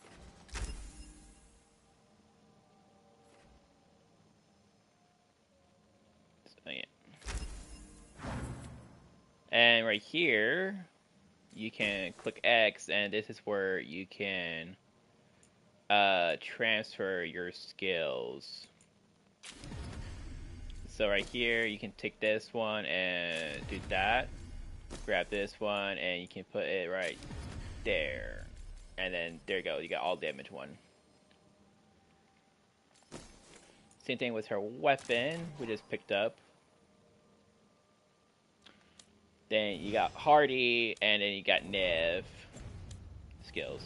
So, yeah. And right here, you can click X, and this is where you can transfer your skills. So right here, you can take this one and do that. Grab this one, and you can put it right there. And then, there you go. You got all damage one. Same thing with her weapon, we just picked up. Then you got Hardy, and then you got Nev skills.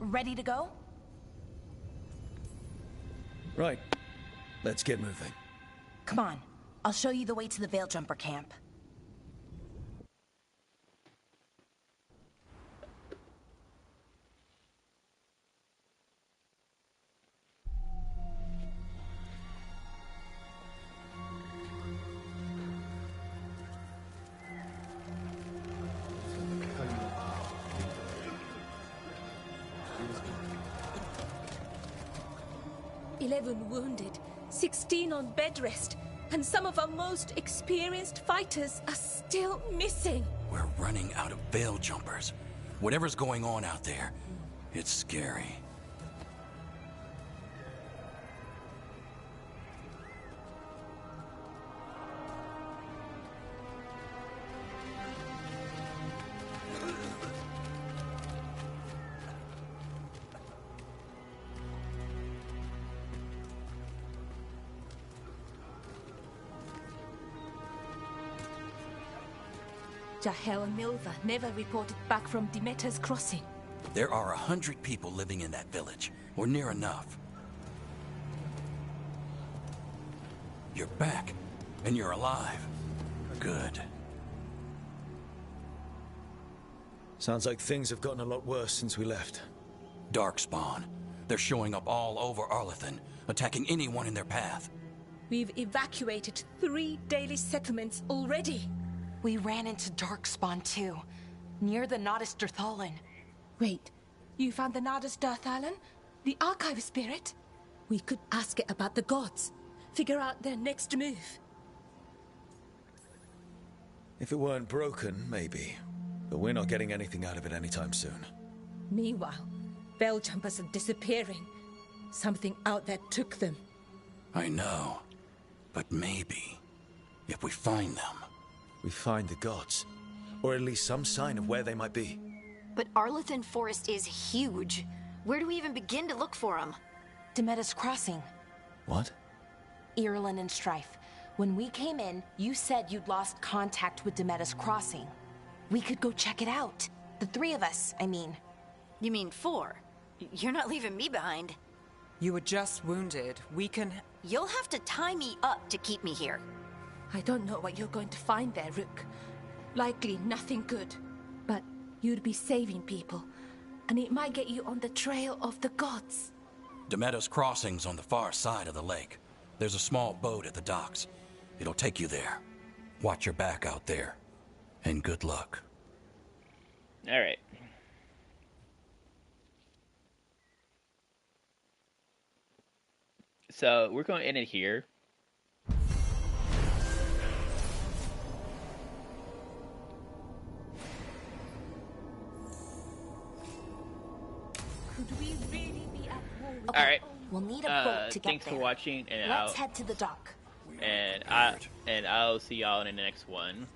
Ready to go? Right. Let's get moving. Come on. I'll show you the way to the Veil-Jumper camp. Wounded, 16 on bed rest, and some of our most experienced fighters are still missing. We're running out of veil jumpers. Whatever's going on out there, it's scary. Jahel and Milva never reported back from Demeter's crossing. There are 100 people living in that village, or near enough. You're back, and you're alive. Good. Sounds like things have gotten a lot worse since we left. Darkspawn. They're showing up all over Arlathan, attacking anyone in their path. We've evacuated 3 daily settlements already. We ran into Darkspawn too, near the Nardus Dathalan. Wait, you found the Nardus Dathalan? The Archive Spirit? We could ask it about the gods. Figure out their next move. If it weren't broken, maybe. But we're not getting anything out of it anytime soon. Meanwhile, Veil-Jumpers are disappearing. Something out there took them. I know. But maybe, if we find them... We find the gods. Or at least some sign of where they might be. But Arlathan Forest is huge. Where do we even begin to look for them? Demeter's Crossing. What? Irulan and Strife. When we came in, you said you'd lost contact with Demeter's Crossing. We could go check it out. The 3 of us, I mean. You mean 4? You're not leaving me behind. You were just wounded. We can... You'll have to tie me up to keep me here. I don't know what you're going to find there, Rook. Likely nothing good. But you'd be saving people, and it might get you on the trail of the gods. Demeter's Crossing's on the far side of the lake. There's a small boat at the docks. It'll take you there. Watch your back out there. And good luck. Alright. So we're going to end it here. Could we really be at war with Okay, Alright. we'll need a boat to get Thanks there. for watching, and Let's head to the dock. I'll see y'all in the next one.